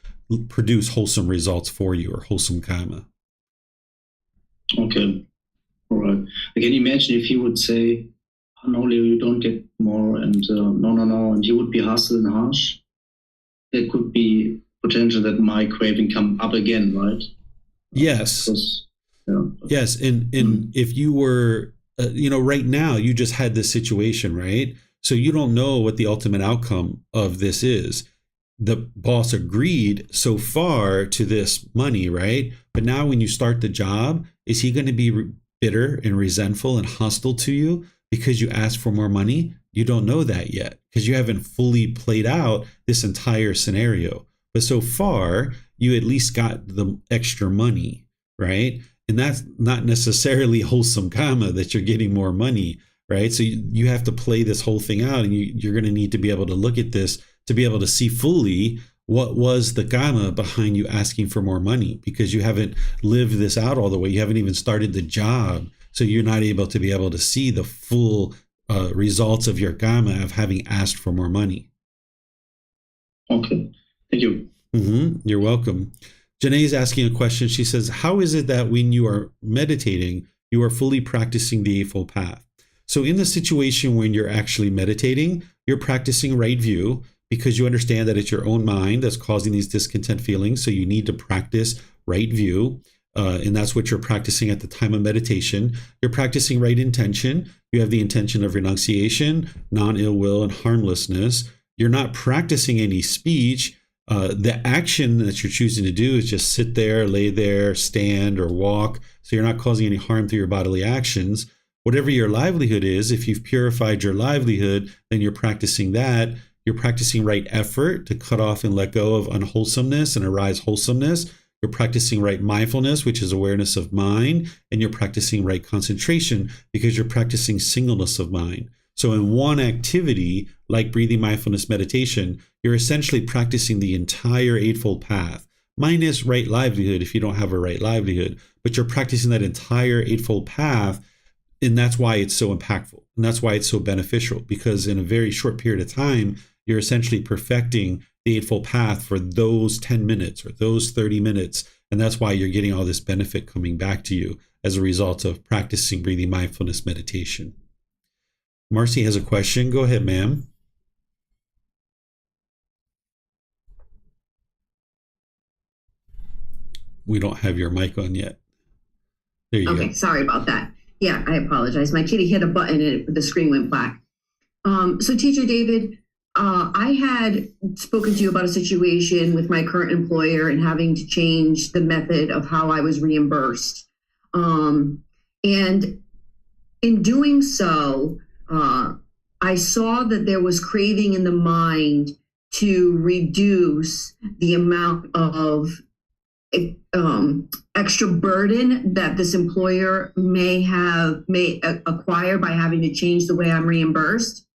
produce wholesome results for you, or wholesome karma. Okay. All right. I can imagine if he would say, oh, no, Leo, you don't get more, and no, and he would be hostile and harsh. It could be potential that my craving come up again, right? Yes. Because, yeah. Yes. And if you were, right now, you just had this situation, right? So you don't know what the ultimate outcome of this is. The boss agreed so far to this money, right? But now when you start the job, is he going to be bitter and resentful and hostile to you because you asked for more money? You don't know that yet because you haven't fully played out this entire scenario. But so far, you at least got the extra money, right? And that's not necessarily wholesome karma that you're getting more money, right? So you have to play this whole thing out, and you're going to need to be able to look at this to be able to see fully what was the karma behind you asking for more money, because you haven't lived this out all the way. You haven't even started the job. So you're not able to see the full results of your karma of having asked for more money. Okay. Thank you. You're welcome. Janae is asking a question. She says, how is it that when you are meditating, you are fully practicing the Eightfold Path? So in the situation when you're actually meditating, you're practicing right view because you understand that it's your own mind that's causing these discontent feelings. So you need to practice right view. And that's what you're practicing at the time of meditation. You're practicing right intention. You have the intention of renunciation, non-ill will, and harmlessness. You're not practicing any speech. The action that you're choosing to do is just sit there, lay there, stand, or walk. So you're not causing any harm through your bodily actions. Whatever your livelihood is, if you've purified your livelihood, then you're practicing that. You're practicing right effort to cut off and let go of unwholesomeness and arise wholesomeness. You're practicing right mindfulness, which is awareness of mind. And you're practicing right concentration because you're practicing singleness of mind. So in one activity, like breathing mindfulness meditation, you're essentially practicing the entire Eightfold Path, minus right livelihood if you don't have a right livelihood. But you're practicing that entire Eightfold Path, and that's why it's so impactful. And that's why it's so beneficial, because in a very short period of time, you're essentially perfecting the Eightfold Path for those 10 minutes or those 30 minutes. And that's why you're getting all this benefit coming back to you as a result of practicing breathing mindfulness meditation. Marcy has a question. Go ahead, ma'am. We don't have your mic on yet. There you go. Okay, sorry about that. Yeah, I apologize. My kitty hit a button and the screen went black. So Teacher David, I had spoken to you about a situation with my current employer and having to change the method of how I was reimbursed. And in doing so, I saw that there was craving in the mind to reduce the amount of extra burden that this employer may acquire by having to change the way I'm reimbursed.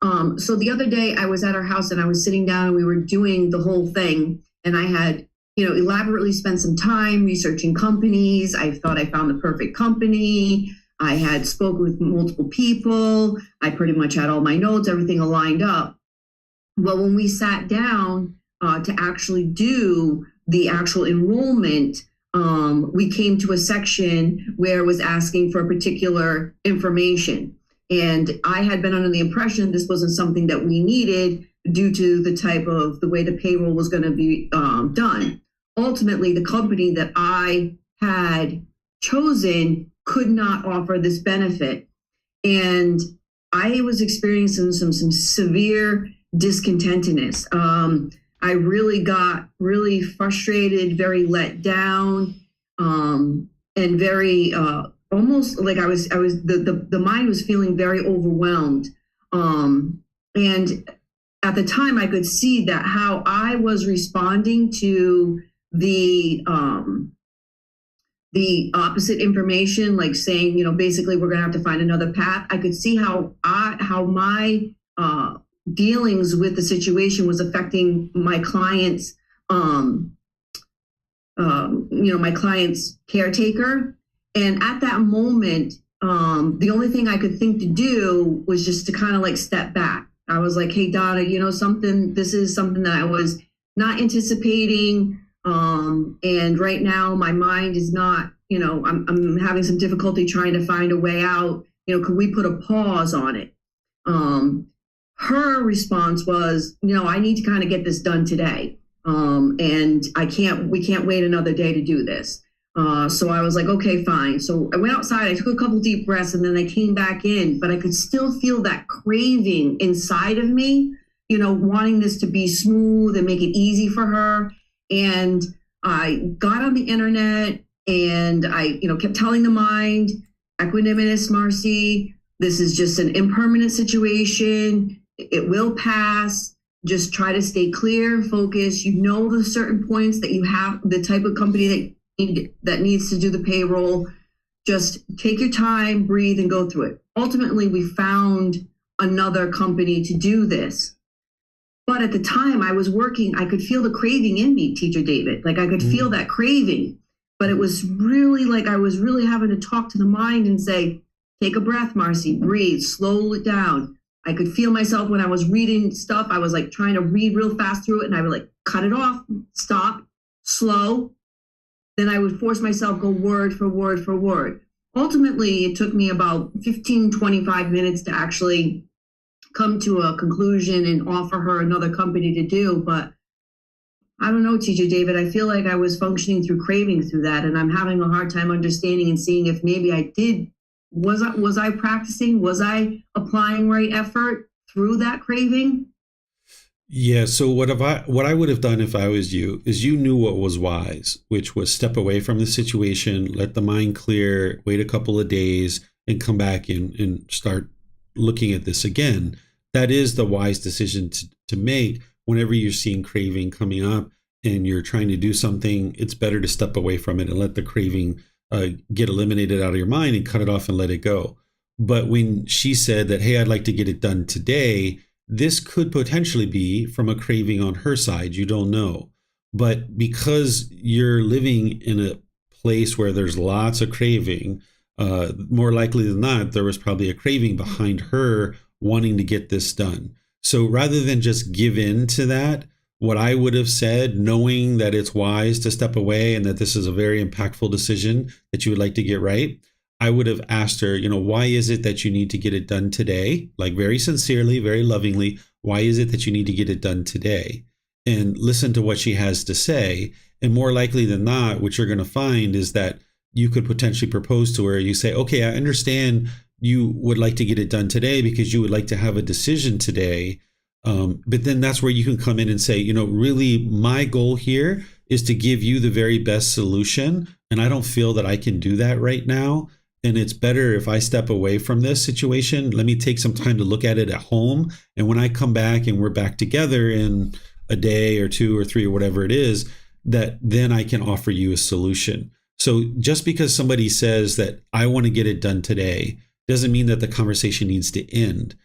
So the other day I was at our house and I was sitting down and we were doing the whole thing, and I had, elaborately spent some time researching companies. I thought I found the perfect company. I had spoken with multiple people. I pretty much had all my notes, everything aligned up. Well, when we sat down to actually do the actual enrollment, we came to a section where it was asking for particular information. And I had been under the impression this wasn't something that we needed due to the way the payroll was going to be done. Ultimately, the company that I had chosen could not offer this benefit. And I was experiencing some severe discontentedness. I really got really frustrated, very let down, and very almost like the mind was feeling very overwhelmed. And at the time I could see that how I was responding to the opposite information, like saying, basically we're going to have to find another path. I could see how my dealings with the situation was affecting my client's, my client's caretaker. And at that moment, the only thing I could think to do was just to kind of like step back. I was like, hey, Donna, this is something that I was not anticipating. And right now my mind is not, I'm having some difficulty trying to find a way out. Could we put a pause on it? Her response was, I need to kind of get this done today. And we can't wait another day to do this. So I was like, okay, fine. So I went outside, I took a couple deep breaths, and then I came back in, but I could still feel that craving inside of me, wanting this to be smooth and make it easy for her. And I got on the internet and I, kept telling the mind, equanimous, Marcy, this is just an impermanent situation. It will pass. Just try to stay clear, focus. The certain points that you have, the type of company that needs to do the payroll. Just take your time, breathe, and go through it. Ultimately, we found another company to do this. But at the time I was working, I could feel the craving in me, Teacher David. Like I could feel that craving. But it was really like I was really having to talk to the mind and say, take a breath, Marcy, breathe, slow it down. I could feel myself when I was reading stuff. I was like trying to read real fast through it, and I would like cut it off, stop, slow. Then I would force myself go word for word for word. Ultimately, it took me about 15, 25 minutes to actually come to a conclusion and offer her another company to do. But I don't know, Teacher David, I feel like I was functioning through craving through that. And I'm having a hard time understanding and seeing if maybe I did. Was I practicing? Was I applying right effort through that craving? Yeah. So what I would have done if I was you is you knew what was wise, which was step away from the situation, let the mind clear, wait a couple of days, and come back and start looking at this again. That is the wise decision to make. Whenever you're seeing craving coming up and you're trying to do something, it's better to step away from it and let the craving get eliminated out of your mind and cut it off and let it go. But when she said that, hey, I'd like to get it done today, this could potentially be from a craving on her side. You don't know. But because you're living in a place where there's lots of craving, more likely than not, there was probably a craving behind her wanting to get this done. So rather than just give in to that, what I would have said, knowing that it's wise to step away and that this is a very impactful decision that you would like to get right, I would have asked her, why is it that you need to get it done today? Like very sincerely, very lovingly, why is it that you need to get it done today? And listen to what she has to say. And more likely than not, what you're going to find is that you could potentially propose to her. You say, okay, I understand you would like to get it done today because you would like to have a decision today. But then that's where you can come in and say, really my goal here is to give you the very best solution. And I don't feel that I can do that right now. And it's better if I step away from this situation. Let me take some time to look at it at home. And when I come back and we're back together in a day or two or three or whatever it is, that then I can offer you a solution. So just because somebody says that I want to get it done today doesn't mean that the conversation needs to end.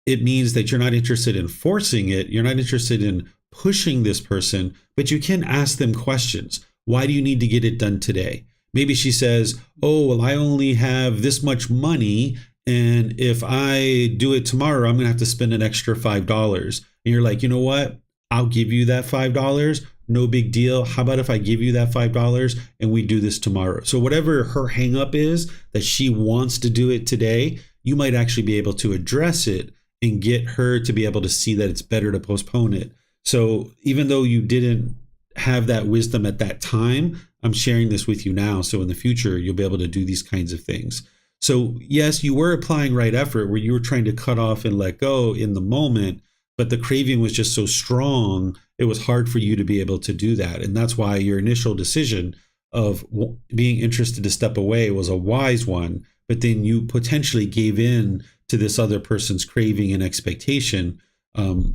It means that you're not interested in forcing it. You're not interested in pushing this person, but you can ask them questions. Why do you need to get it done today? Maybe she says, oh, well, I only have this much money, and if I do it tomorrow, I'm going to have to spend an extra $5. And you're like, you know what? I'll give you that $5. No big deal. How about if I give you that $5 and we do this tomorrow? So whatever her hang up is that she wants to do it today, you might actually be able to address it and get her to be able to see that it's better to postpone it. So even though you didn't have that wisdom at that time, I'm sharing this with you now. So in the future, you'll be able to do these kinds of things. So yes, you were applying right effort where you were trying to cut off and let go in the moment, but the craving was just so strong, it was hard for you to be able to do that. And that's why your initial decision of being interested to step away was a wise one, but then you potentially gave in to this other person's craving and expectation,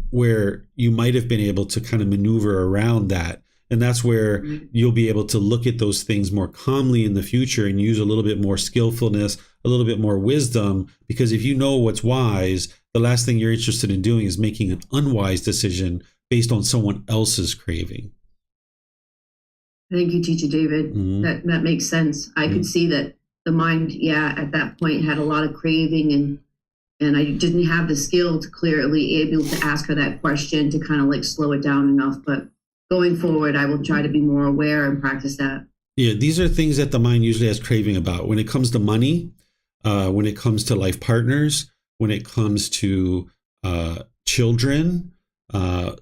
where you might have been able to kind of maneuver around that. And that's where you'll be able to look at those things more calmly in the future and use a little bit more skillfulness, a little bit more wisdom, because if you know what's wise, the last thing you're interested in doing is making an unwise decision based on someone else's craving. Thank you, Teacher David. Mm-hmm. That makes sense. I could see that the mind, at that point had a lot of craving, and I didn't have the skill to clearly able to ask her that question to kind of like slow it down enough. But going forward, I will try to be more aware and practice that. Yeah, these are things that the mind usually has craving about. When it comes to money, when it comes to life partners, when it comes to children,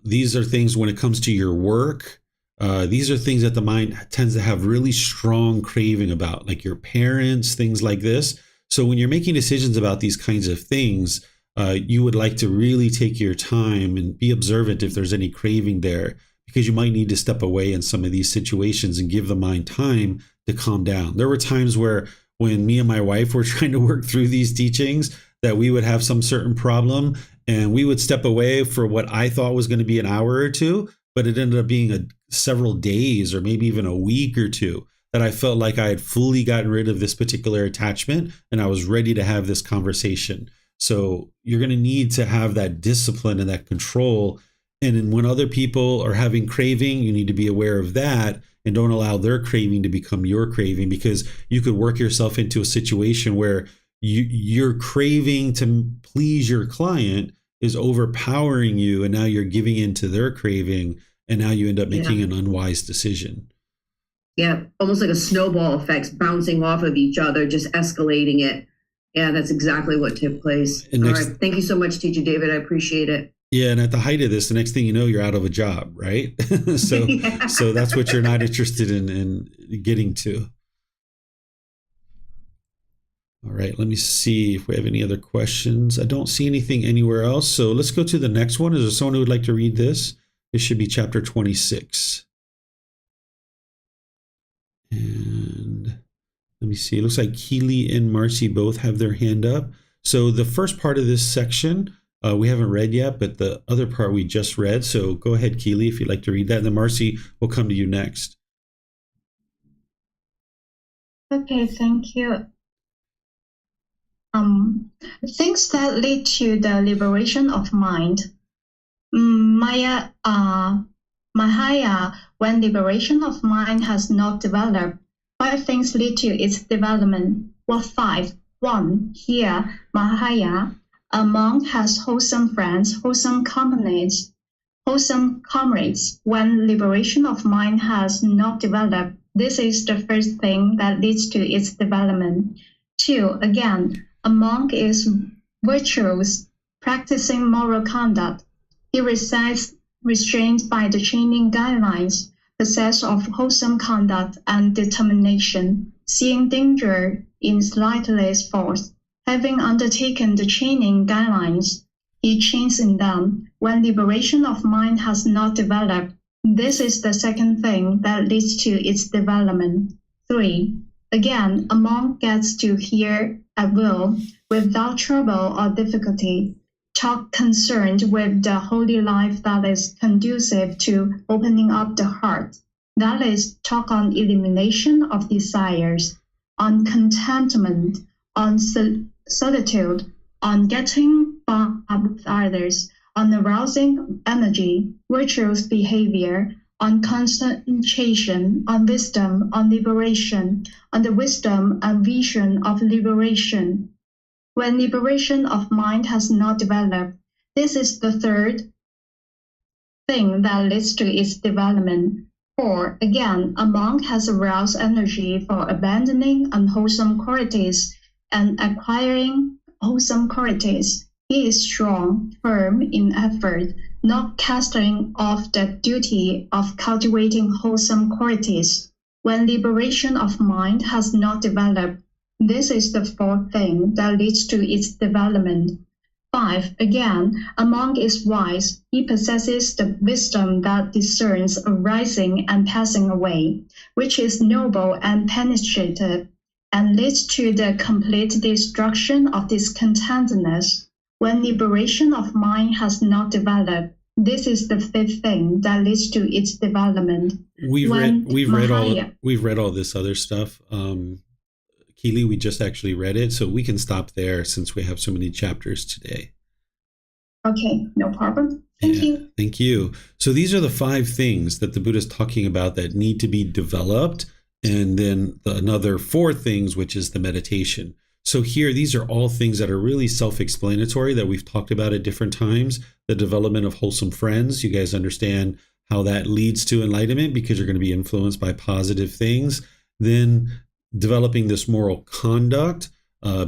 these are things when it comes to your work. These are things that the mind tends to have really strong craving about, like your parents, things like this. So when you're making decisions about these kinds of things, you would like to really take your time and be observant if there's any craving there, because you might need to step away in some of these situations and give the mind time to calm down. There were times where when me and my wife were trying to work through these teachings, that we would have some certain problem and we would step away for what I thought was going to be an hour or two, but it ended up being several days or maybe even a week or two that I felt like I had fully gotten rid of this particular attachment and I was ready to have this conversation. So you're going to need to have that discipline and that control. And then when other people are having craving, you need to be aware of that and don't allow their craving to become your craving, because you could work yourself into a situation where your craving to please your client is overpowering you, and now you're giving in to their craving, and now you end up making an unwise decision. Yeah, almost like a snowball effect, bouncing off of each other, just escalating it. Yeah, that's exactly what took place. All right. Thank you so much, Teacher David. I appreciate it. Yeah, and at the height of this, the next thing you know, you're out of a job, right? So so that's what you're not interested in getting to. All right, let me see if we have any other questions. I don't see anything anywhere else. So let's go to the next one. Is there someone who would like to read this? This should be chapter 26. And let me see. It looks like Keely and Marcy both have their hand up. So the first part of this section, we haven't read yet, but the other part we just read. So go ahead, Keely, if you'd like to read that. And then Marcy will come to you next. Okay, thank you. Things that lead to the liberation of mind. Mahaya, when liberation of mind has not developed, 5 things lead to its development. What 5? 1. Here, Mahaya, a monk has wholesome friends, wholesome companies, wholesome comrades. When liberation of mind has not developed, this is the first thing that leads to its development. 2. Again, a monk is virtuous, practicing moral conduct. He resides restrained by the training guidelines, possessed of wholesome conduct and determination, seeing danger in slightest force. Having undertaken the training guidelines, he trains in them. When liberation of mind has not developed, this is the second thing that leads to its development. 3. Again, a monk gets to hear at will, without trouble or difficulty, talk concerned with the holy life that is conducive to opening up the heart. That is, talk on elimination of desires, on contentment, on solitude, on getting by with others, on arousing energy, virtuous behavior, on concentration, on wisdom, on liberation, on the wisdom and vision of liberation. When liberation of mind has not developed, this is the third thing that leads to its development. 4. Again, a monk has aroused energy for abandoning unwholesome qualities and acquiring wholesome qualities. He is strong, firm in effort, not casting off the duty of cultivating wholesome qualities. When liberation of mind has not developed, this is the fourth thing that leads to its development. 5. Again, a monk is wise. He possesses the wisdom that discerns arising and passing away, which is noble and penetrative, and leads to the complete destruction of discontentedness. When liberation of mind has not developed, this is the fifth thing that leads to its development. We've read all this other stuff. Keely, we just actually read it, so we can stop there since we have so many chapters today. Okay, no problem. Thank you. Thank you. So these are the 5 things that the Buddha is talking about that need to be developed, and then another 4 things, which is the meditation. So here, these are all things that are really self-explanatory that we've talked about at different times. The development of wholesome friends. You guys understand how that leads to enlightenment, because you're going to be influenced by positive things. Then developing this moral conduct,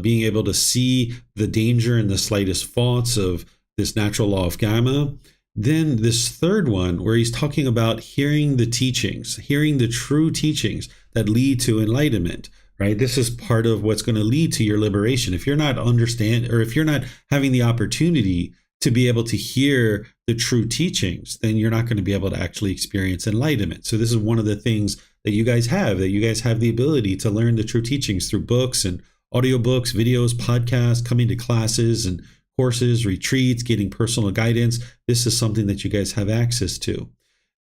being able to see the danger in the slightest thoughts of this natural law of karma. Then this third one, where he's talking about hearing the teachings, hearing the true teachings that lead to enlightenment, right? This is part of what's going to lead to your liberation. If you're not if you're not having the opportunity to be able to hear the true teachings, then you're not going to be able to actually experience enlightenment. So this is one of the things that you guys have the ability to learn the true teachings through books and audiobooks, videos, podcasts, coming to classes and courses, retreats, getting personal guidance. This is something that you guys have access to.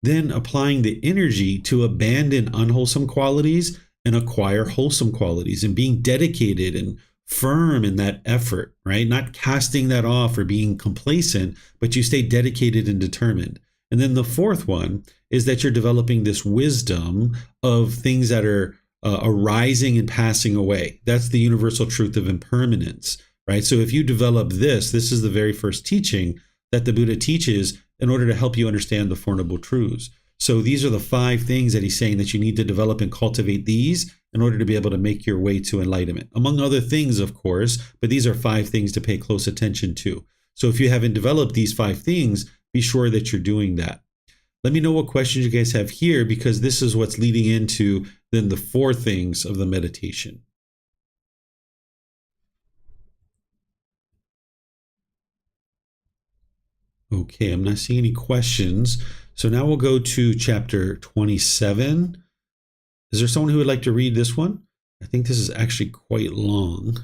Then applying the energy to abandon unwholesome qualities and acquire wholesome qualities, and being dedicated and firm in that effort, right? Not casting that off or being complacent, but you stay dedicated and determined. And then the fourth one is that you're developing this wisdom of things that are arising and passing away. That's the universal truth of impermanence, right? So if you develop this is the very first teaching that the Buddha teaches in order to help you understand the Four Noble Truths. So these are the 5 things that he's saying that you need to develop and cultivate these in order to be able to make your way to enlightenment. Among other things, of course, but these are 5 things to pay close attention to. So if you haven't developed these 5 things, be sure that you're doing that. Let me know what questions you guys have here, because this is what's leading into then the 4 things of the meditation. Okay, I'm not seeing any questions. So now we'll go to chapter 27. Is there someone who would like to read this one? I think this is actually quite long.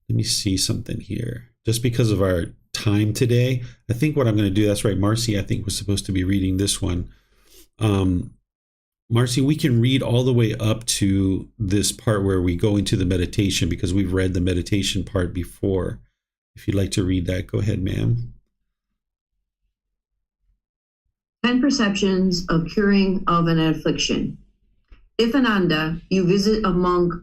Let me see something here. Just because of our time today, I think what I'm going to do, that's right, Marcy, I think was supposed to be reading this one. Marcy, we can read all the way up to this part where we go into the meditation, because we've read the meditation part before. If you'd like to read that, go ahead, ma'am. 10 perceptions of curing of an affliction. If Ananda, you visit a monk,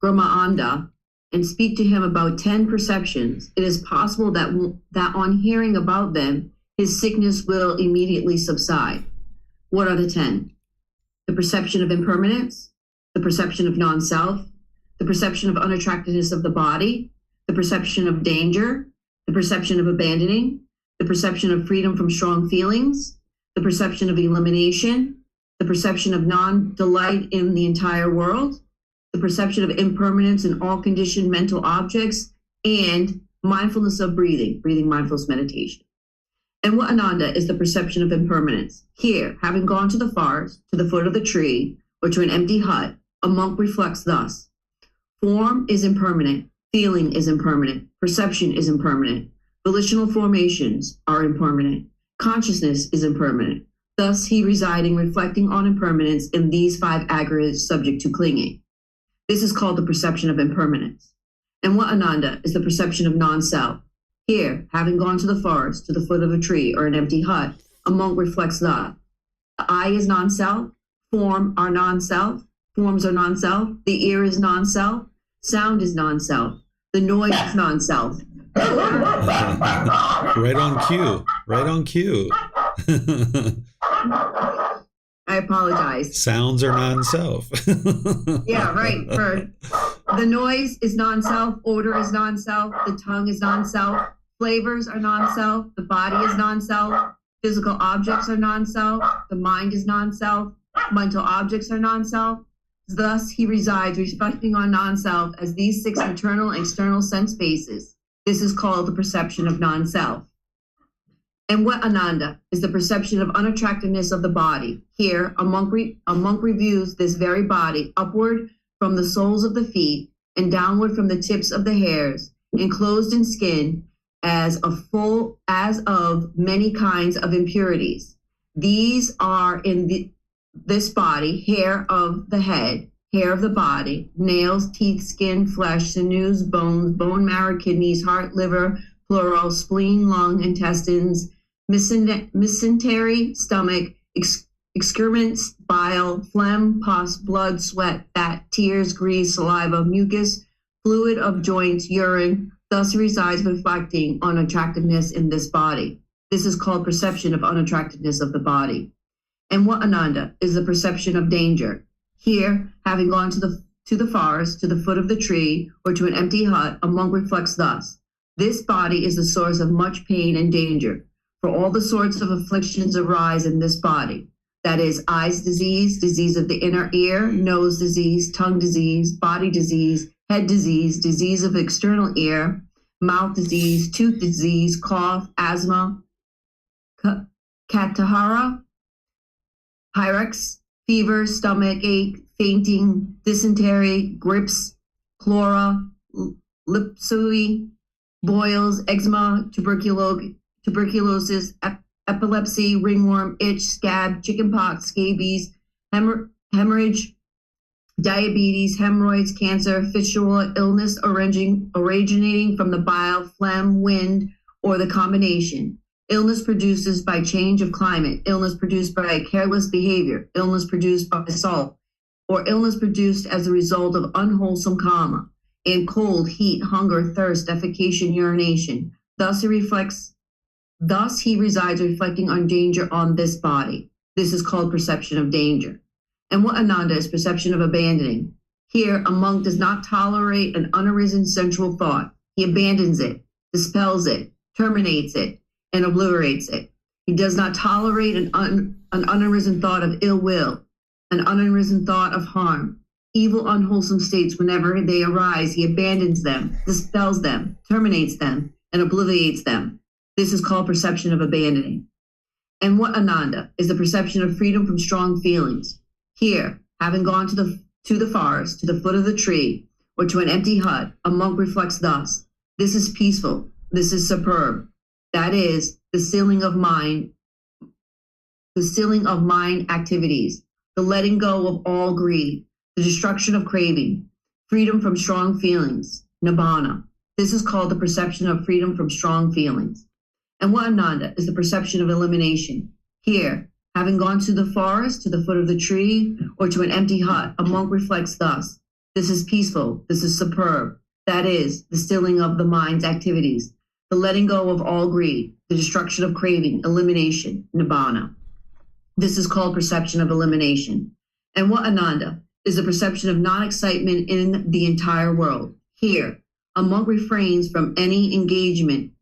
Brahmaanda, and speak to him about 10 perceptions, it is possible that on hearing about them, his sickness will immediately subside. What are the 10? The perception of impermanence, the perception of non-self, the perception of unattractiveness of the body, the perception of danger, the perception of abandoning, the perception of freedom from strong feelings, the perception of elimination, the perception of non-delight in the entire world, the perception of impermanence in all conditioned mental objects, and mindfulness of breathing mindfulness meditation. And what Ananda is the perception of impermanence. Here, having gone to the forest, to the foot of the tree, or to an empty hut, a monk reflects thus: form is impermanent, feeling is impermanent, perception is impermanent, volitional formations are impermanent, consciousness is impermanent. Thus, he residing, reflecting on impermanence in these 5 aggregates subject to clinging. This is called the perception of impermanence. And what Ananda is the perception of non-self. Here, having gone to the forest, to the foot of a tree, or an empty hut, a monk reflects the eye is non-self, forms are non-self, the ear is non-self, sound is non-self, the noise is non-self. Right on cue. I apologize. Sounds are non-self. Yeah, right. The noise is non-self, odor is non-self, the tongue is non-self, flavors are non-self, the body is non-self, physical objects are non-self, the mind is non-self, mental objects are non-self. Thus, he resides, reflecting on non-self as these 6 internal and external sense bases. This is called the perception of non-self. And what Ananda is the perception of unattractiveness of the body. Here, a monk reviews this very body upward from the soles of the feet and downward from the tips of the hairs, enclosed in skin, as of many kinds of impurities. These are in this body: hair of the head, hair of the body, nails, teeth, skin, flesh, sinews, bones, bone marrow, kidneys, heart, liver, pleural, spleen, lung, intestines, mesentery, stomach, excrements, bile, phlegm, pus, blood, sweat, fat, tears, grease, saliva, mucus, fluid of joints, urine. Thus resides, reflecting on attractiveness in this body. This is called perception of unattractiveness of the body. And what, Ananda, is the perception of danger? Here, having gone to the forest, to the foot of the tree, or to an empty hut, a monk reflects thus: this body is the source of much pain and danger, for all the sorts of afflictions arise in this body. That is, eyes disease, disease of the inner ear, nose disease, tongue disease, body disease, head disease, disease of external ear, mouth disease, tooth disease, cough, asthma, katahara, pyrex, fever, stomach ache, fainting, dysentery, grips, chlora, lipsui, boils, eczema, tuberculosis, epilepsy, ringworm, itch, scab, chickenpox, scabies, hemorrhage, diabetes, hemorrhoids, cancer, fistula, illness originating from the bile, phlegm, wind, or the combination. Illness produced by change of climate, illness produced by careless behavior, illness produced by assault, or illness produced as a result of unwholesome karma, and cold, heat, hunger, thirst, defecation, urination. Thus he resides reflecting on danger on this body. This is called perception of danger. And what, Ananda, is perception of abandoning? Here, a monk does not tolerate an unarisen sensual thought. He abandons it, dispels it, terminates it, and obliterates it. He does not tolerate an unarisen thought of ill will, an unarisen thought of harm. Evil, unwholesome states, whenever they arise, he abandons them, dispels them, terminates them, and obliterates them. This is called perception of abandoning. And what, Ananda, is the perception of freedom from strong feelings? Here, having gone to the forest, to the foot of the tree, or to an empty hut, a monk reflects thus: this is peaceful, this is superb. That is, the sealing of mind activities, the letting go of all greed, the destruction of craving, freedom from strong feelings, nibbana. This is called the perception of freedom from strong feelings. And what, Ananda, is the perception of elimination? Here, having gone to the forest, to the foot of the tree, or to an empty hut, a monk reflects thus: this is peaceful, this is superb. That is, the stilling of the mind's activities, the letting go of all greed, the destruction of craving, elimination, nibbana. This is called perception of elimination. And what, Ananda, is the perception of non-excitement in the entire world? Here, a monk refrains from any engagement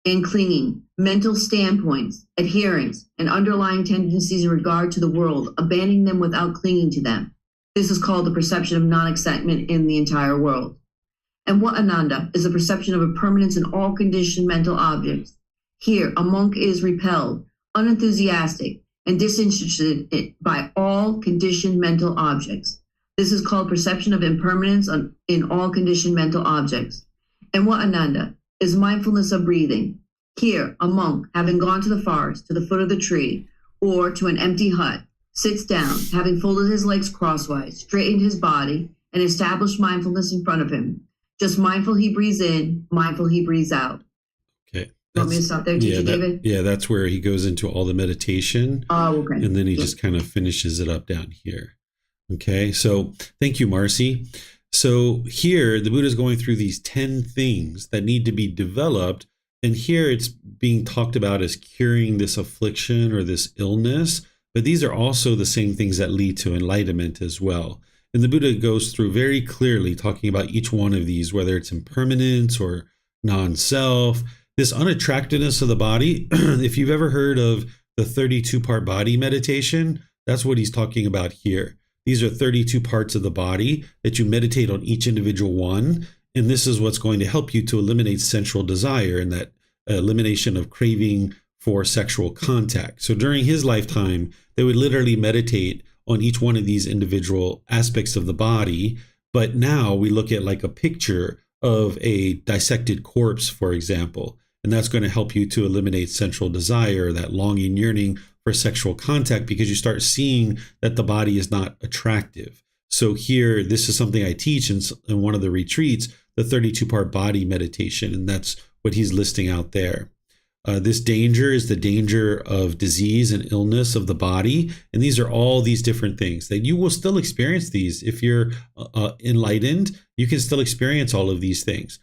and clinging, mental standpoints, adherence, and underlying tendencies in regard to the world, abandoning them without clinging to them. This is called the perception of non-excitement in the entire world. And what, Ananda, is the perception of impermanence in all conditioned mental objects? Here, a monk is repelled, unenthusiastic, and disinterested by all conditioned mental objects. This is called perception of impermanence in all conditioned mental objects. And what, Ananda, is mindfulness of breathing? Here, a monk, having gone to the forest, to the foot of the tree, or to an empty hut, sits down, having folded his legs crosswise, straightened his body, and established mindfulness in front of him. Just mindful he breathes in, mindful he breathes out. Okay. Want me to stop there, Teacher David? Yeah, that's where he goes into all the meditation. Oh, okay. And then he just kind of finishes it up down here. Okay, so thank you, Marcy. So here, the Buddha is going through these 10 things that need to be developed. And here it's being talked about as curing this affliction or this illness. But these are also the same things that lead to enlightenment as well. And the Buddha goes through very clearly talking about each one of these, whether it's impermanence or non-self, this unattractiveness of the body. If you've ever heard of the 32-part body meditation, that's what he's talking about here. These are 32 parts of the body that you meditate on each individual one. And this is what's going to help you to eliminate sensual desire and that elimination of craving for sexual contact. So during his lifetime, they would literally meditate on each one of these individual aspects of the body. But now we look at like a picture of a dissected corpse, for example, and that's going to help you to eliminate sensual desire, that longing, yearning for sexual contact, because you start seeing that the body is not attractive. So here, this is something I teach in one of the retreats, the 32-part body meditation, and that's what he's listing out there. This danger is the danger of disease and illness of the body. And these are all these different things that you will still experience these. If you're enlightened, you can still experience all of these things.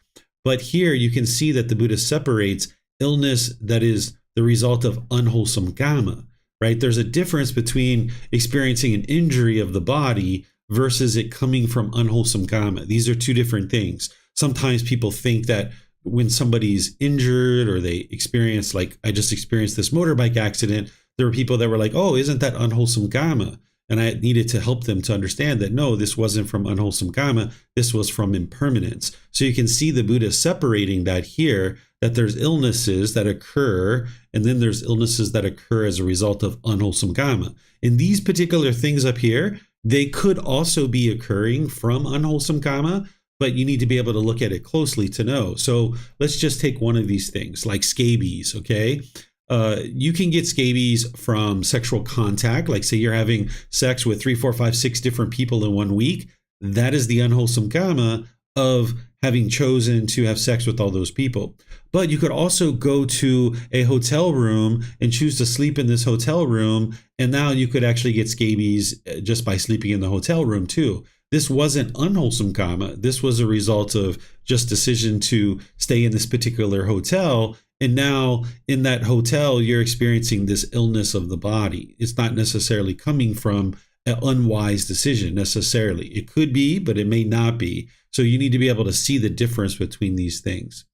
But here you can see that the Buddha separates illness that is the result of unwholesome karma, right? There's a difference between experiencing an injury of the body versus it coming from unwholesome karma. These are two different things. Sometimes people think that when somebody's injured or they experience, like I just experienced this motorbike accident, there were people that were like, oh, isn't that unwholesome karma? And I needed to help them to understand that, no, this wasn't from unwholesome karma. This was from impermanence. So you can see the Buddha separating that here, that there's illnesses that occur, and then there's illnesses that occur as a result of unwholesome karma. And these particular things up here, they could also be occurring from unwholesome karma, but you need to be able to look at it closely to know. So let's just take one of these things, like scabies, okay? You can get scabies from sexual contact, like say you're having sex with 3, 4, 5, 6 different people in 1 week. That is the unwholesome karma of having chosen to have sex with all those people. But you could also go to a hotel room and choose to sleep in this hotel room, and now you could actually get scabies just by sleeping in the hotel room too. This wasn't unwholesome karma. This was a result of just decision to stay in this particular hotel. And now in that hotel, you're experiencing this illness of the body. It's not necessarily coming from an unwise decision necessarily. It could be, but it may not be. So you need to be able to see the difference between these things.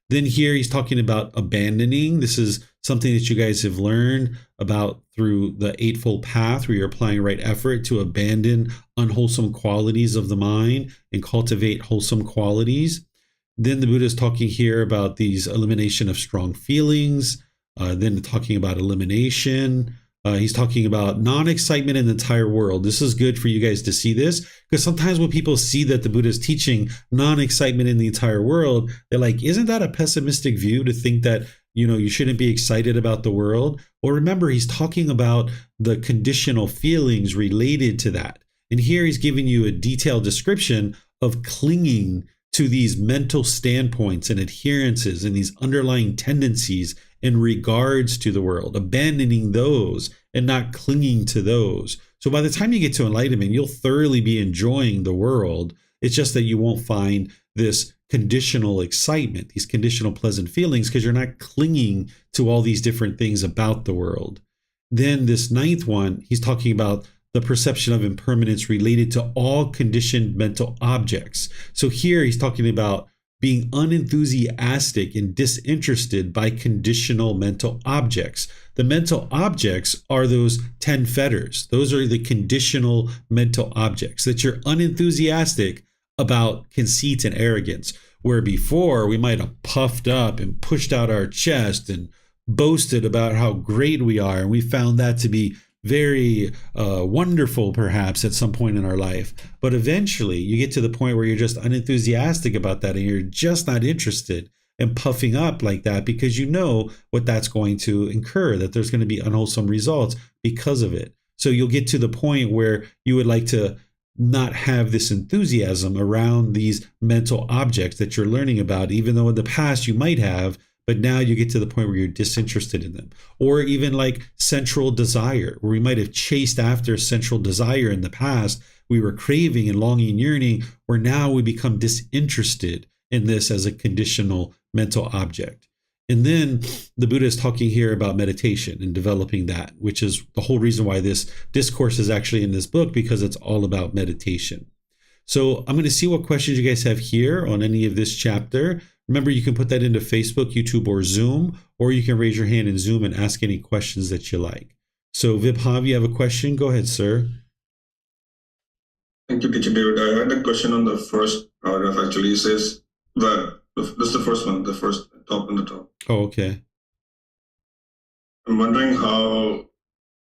Then here he's talking about abandoning. This is something that you guys have learned about through the Eightfold Path, where you're applying right effort to abandon unwholesome qualities of the mind and cultivate wholesome qualities. Then the Buddha is talking here about these elimination of strong feelings, then talking about elimination. He's talking about non-excitement in the entire world. This is good for you guys to see this, because sometimes when people see that the Buddha is teaching non-excitement in the entire world, they're like, isn't that a pessimistic view to think that, you shouldn't be excited about the world? Well, remember, he's talking about the conditional feelings related to that. And here he's giving you a detailed description of clinging to these mental standpoints and adherences and these underlying tendencies in regards to the world, abandoning those and not clinging to those. So by the time you get to enlightenment, you'll thoroughly be enjoying the world. It's just that you won't find this conditional excitement, these conditional pleasant feelings, because you're not clinging to all these different things about the world. Then this 9th one, he's talking about the perception of impermanence related to all conditioned mental objects. So here he's talking about being unenthusiastic and disinterested by conditional mental objects. The mental objects are those 10 fetters. Those are the conditional mental objects, that you're unenthusiastic about conceit and arrogance, where before we might have puffed up and pushed out our chest and boasted about how great we are, and we found that to be very wonderful perhaps at some point in our life. But eventually you get to the point where you're just unenthusiastic about that, and you're just not interested in puffing up like that, because you know what that's going to incur, that there's going to be unwholesome results because of it. So you'll get to the point where you would like to not have this enthusiasm around these mental objects that you're learning about, even though in the past you might have, but now you get to the point where you're disinterested in them. Or even like sensual desire, where we might have chased after sensual desire in the past. We were craving and longing and yearning, where now we become disinterested in this as a conditional mental object. And then the Buddha is talking here about meditation and developing that, which is the whole reason why this discourse is actually in this book, because it's all about meditation. So I'm going to see what questions you guys have here on any of this chapter. Remember, you can put that into Facebook, YouTube, or Zoom, or you can raise your hand in Zoom and ask any questions that you like. So Vibhav, you have a question? Go ahead, sir. Thank you, Teacher David. I had a question on the first paragraph, actually. It says that, this is the first one, the first top in the top. Oh, okay. I'm wondering how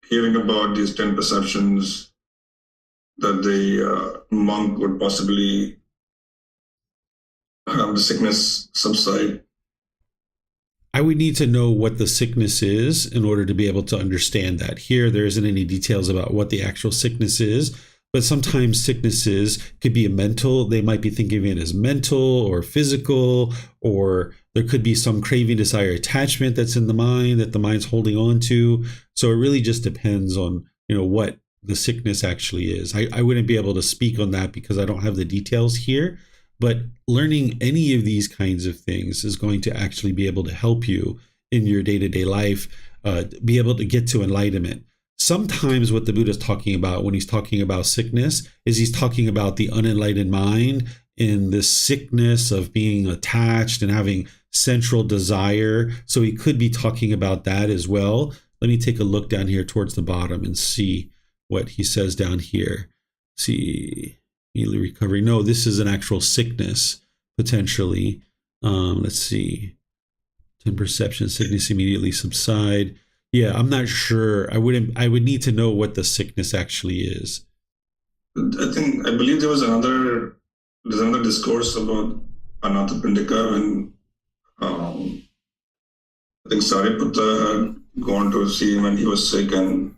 hearing about these 10 perceptions that the monk would possibly have the sickness subside. I would need to know what the sickness is in order to be able to understand that. Here, there isn't any details about what the actual sickness is, but sometimes sicknesses could be they might be thinking of it as mental or physical, or there could be some craving, desire, attachment that's in the mind that the mind's holding on to. So it really just depends on, what the sickness actually is. I wouldn't be able to speak on that because I don't have the details here. But learning any of these kinds of things is going to actually be able to help you in your day-to-day life, be able to get to enlightenment. Sometimes what the Buddha is talking about when he's talking about sickness is he's talking about the unenlightened mind and this sickness of being attached and having central desire. So he could be talking about that as well. Let me take a look down here towards the bottom and see what he says down here. See, immediately recovery. No, this is an actual sickness potentially. Let's see. 10 perception, sickness immediately subside. Yeah, I'm not sure. I would need to know what the sickness actually is. I believe there's another discourse about Anathapindika when I think Sariputta had gone to see him when he was sick, and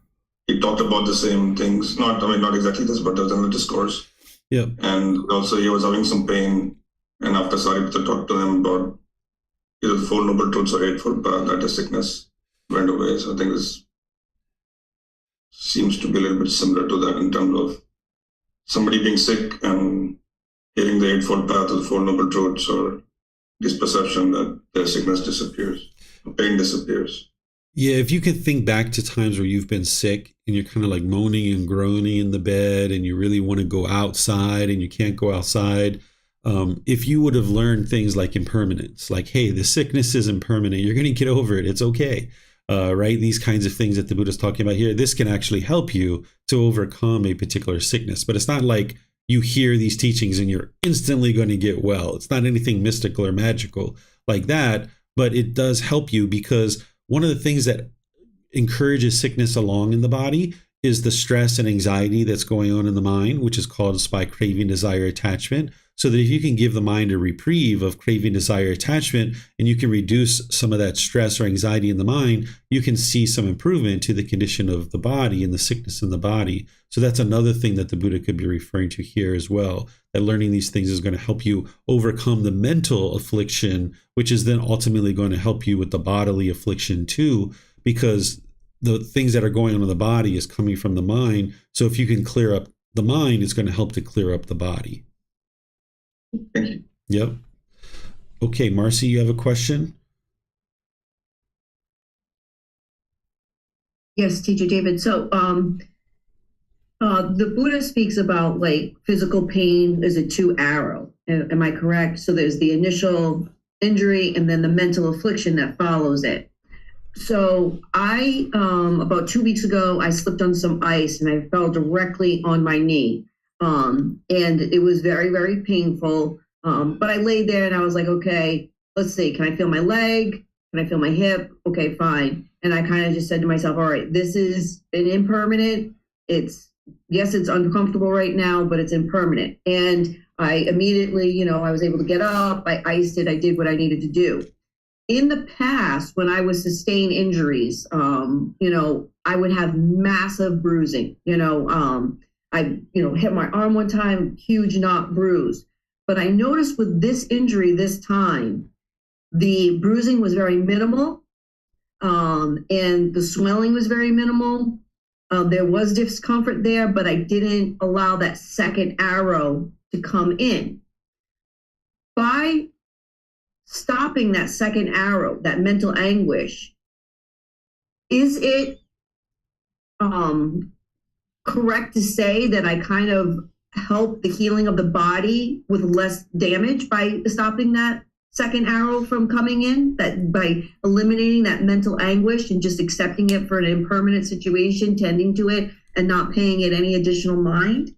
he talked about the same things. Not exactly this, but there was another discourse. Yeah. And also he was having some pain, and after Sariputta talked to him about either the Four Noble Truths or Eightfold Path, that his sickness went away. So I think this seems to be a little bit similar to that in terms of somebody being sick and hearing the Eightfold Path or the Four Noble Truths, or this perception that their sickness disappears, pain disappears. Yeah, if you could think back to times where you've been sick and you're kind of like moaning and groaning in the bed and you really want to go outside and you can't go outside. If you would have learned things like impermanence, like, hey, the sickness is impermanent, you're going to get over it, it's okay. Right? These kinds of things that the Buddha's talking about here, this can actually help you to overcome a particular sickness. But it's not like you hear these teachings and you're instantly going to get well. It's not anything mystical or magical like that, but it does help you, because one of the things that encourages sickness along in the body is the stress and anxiety that's going on in the mind, which is caused by craving, desire, attachment. So that if you can give the mind a reprieve of craving, desire, attachment, and you can reduce some of that stress or anxiety in the mind, you can see some improvement to the condition of the body and the sickness in the body. So that's another thing that the Buddha could be referring to here as well, that learning these things is going to help you overcome the mental affliction, which is then ultimately going to help you with the bodily affliction too, because the things that are going on in the body is coming from the mind. So if you can clear up the mind, it's going to help to clear up the body. Thank you. Yep. Okay, Marcy, you have a question? Yes, Teacher David. So the Buddha speaks about like physical pain is a two-arrow. Am I correct? So there's the initial injury and then the mental affliction that follows it. So I, about 2 weeks ago, I slipped on some ice and I fell directly on my knee. And it was very, very painful. But I laid there and I was like, okay, let's see. Can I feel my leg? Can I feel my hip? Okay, fine. And I kind of just said to myself, all right, this is an impermanent. It's uncomfortable right now, but it's impermanent. And I immediately, I was able to get up. I iced it. I did what I needed to do. In the past, when I would sustain injuries, I would have massive bruising. I hit my arm one time, huge knot bruise. But I noticed with this injury this time, the bruising was very minimal, and the swelling was very minimal. There was discomfort there, but I didn't allow that second arrow to come in. By stopping that second arrow, that mental anguish, is it correct to say that I kind of help the healing of the body with less damage by stopping that second arrow from coming in, that by eliminating that mental anguish and just accepting it for an impermanent situation, tending to it and not paying it any additional mind?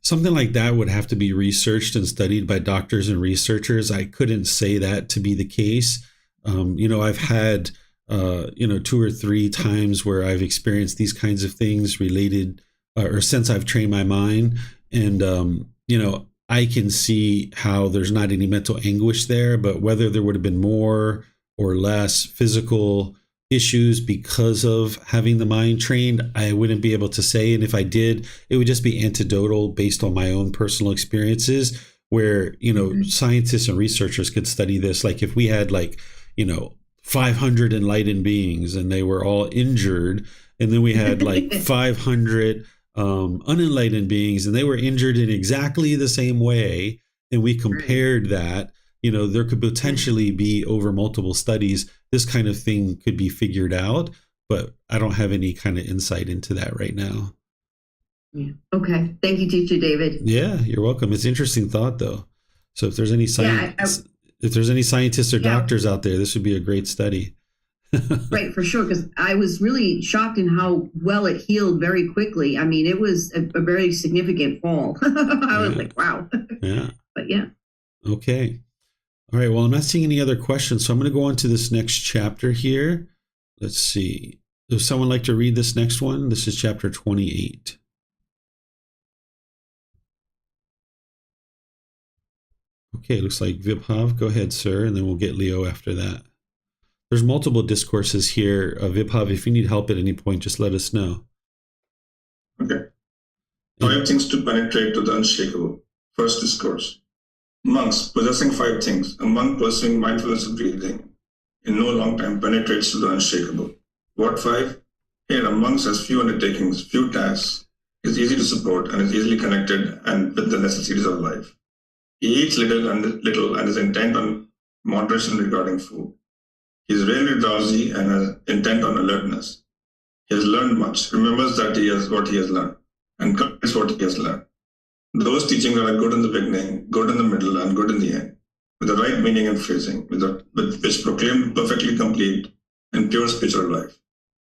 Something like that would have to be researched and studied by doctors and researchers. I couldn't say that to be the case. I've had, 2 or 3 times where I've experienced these kinds of things related or since I've trained my mind. And, I can see how there's not any mental anguish there, but whether there would have been more or less physical issues because of having the mind trained, I wouldn't be able to say. And if I did, it would just be anecdotal based on my own personal experiences where, scientists and researchers could study this. Like if we had 500 enlightened beings and they were all injured, and then we had 500 unenlightened beings and they were injured in exactly the same way, and we compared that, there could potentially be over multiple studies this kind of thing could be figured out, but I don't have any kind of insight into that right now. Yeah. Okay. Thank you, Teacher David. Yeah, you're welcome. It's an interesting thought, though. So if there's any if there's any scientists or doctors out there, this would be a great study. Right, for sure, because I was really shocked in how well it healed very quickly. I mean, it was a very significant fall. I was like, wow. Yeah. But yeah. Okay. All right. Well, I'm not seeing any other questions, so I'm going to go on to this next chapter here. Let's see. Does someone like to read this next one? This is chapter 28. Okay, looks like Vibhav. Go ahead, sir, and then we'll get Leo after that. There's multiple discourses here. Vibhav, if you need help at any point, just let us know. Okay. 5 things to penetrate to the unshakable. First discourse. Monks possessing 5 things, a monk pursuing mindfulness of breathing in no long time penetrates to the unshakable. What 5? Here, a monk has few undertakings, few tasks, is easy to support, and is easily connected and with the necessities of life. He eats little and is intent on moderation regarding food. He is rarely drowsy and has intent on alertness. He has learned much, remembers that he has what he has learned, and commits what he has learned. Those teachings are good in the beginning, good in the middle, and good in the end, with the right meaning and phrasing, with which proclaim perfectly complete and pure spiritual life.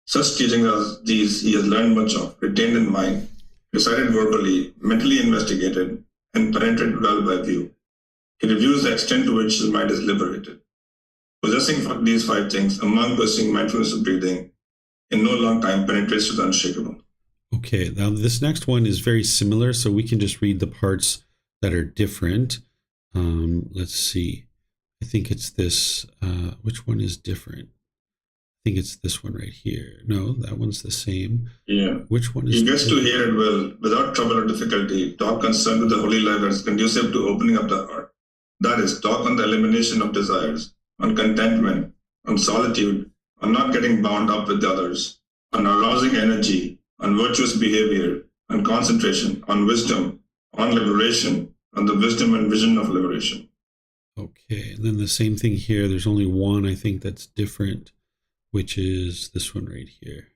Such teachings as these he has learned much of, retained in mind, recited verbally, mentally investigated, and penetrated well by view. He reviews the extent to which his mind is liberated. Possessing these 5 things, a monk pursuing mindfulness of breathing in no long time penetrates to the unshakable. Okay, now this next one is very similar, so we can just read the parts that are different. Let's see. I think it's this. Which one is different? I think it's this one right here. No, that one's the same. Yeah. Which one is He gets to hear it well, without trouble or difficulty, talk concerned with the holy life that is conducive to opening up the heart. That is, talk on the elimination of desires, on contentment, on solitude, on not getting bound up with others, on arousing energy, on virtuous behavior, on concentration, on wisdom, on liberation, on the wisdom and vision of liberation. Okay, and then the same thing here. There's only one, I think, that's different, which is this one right here.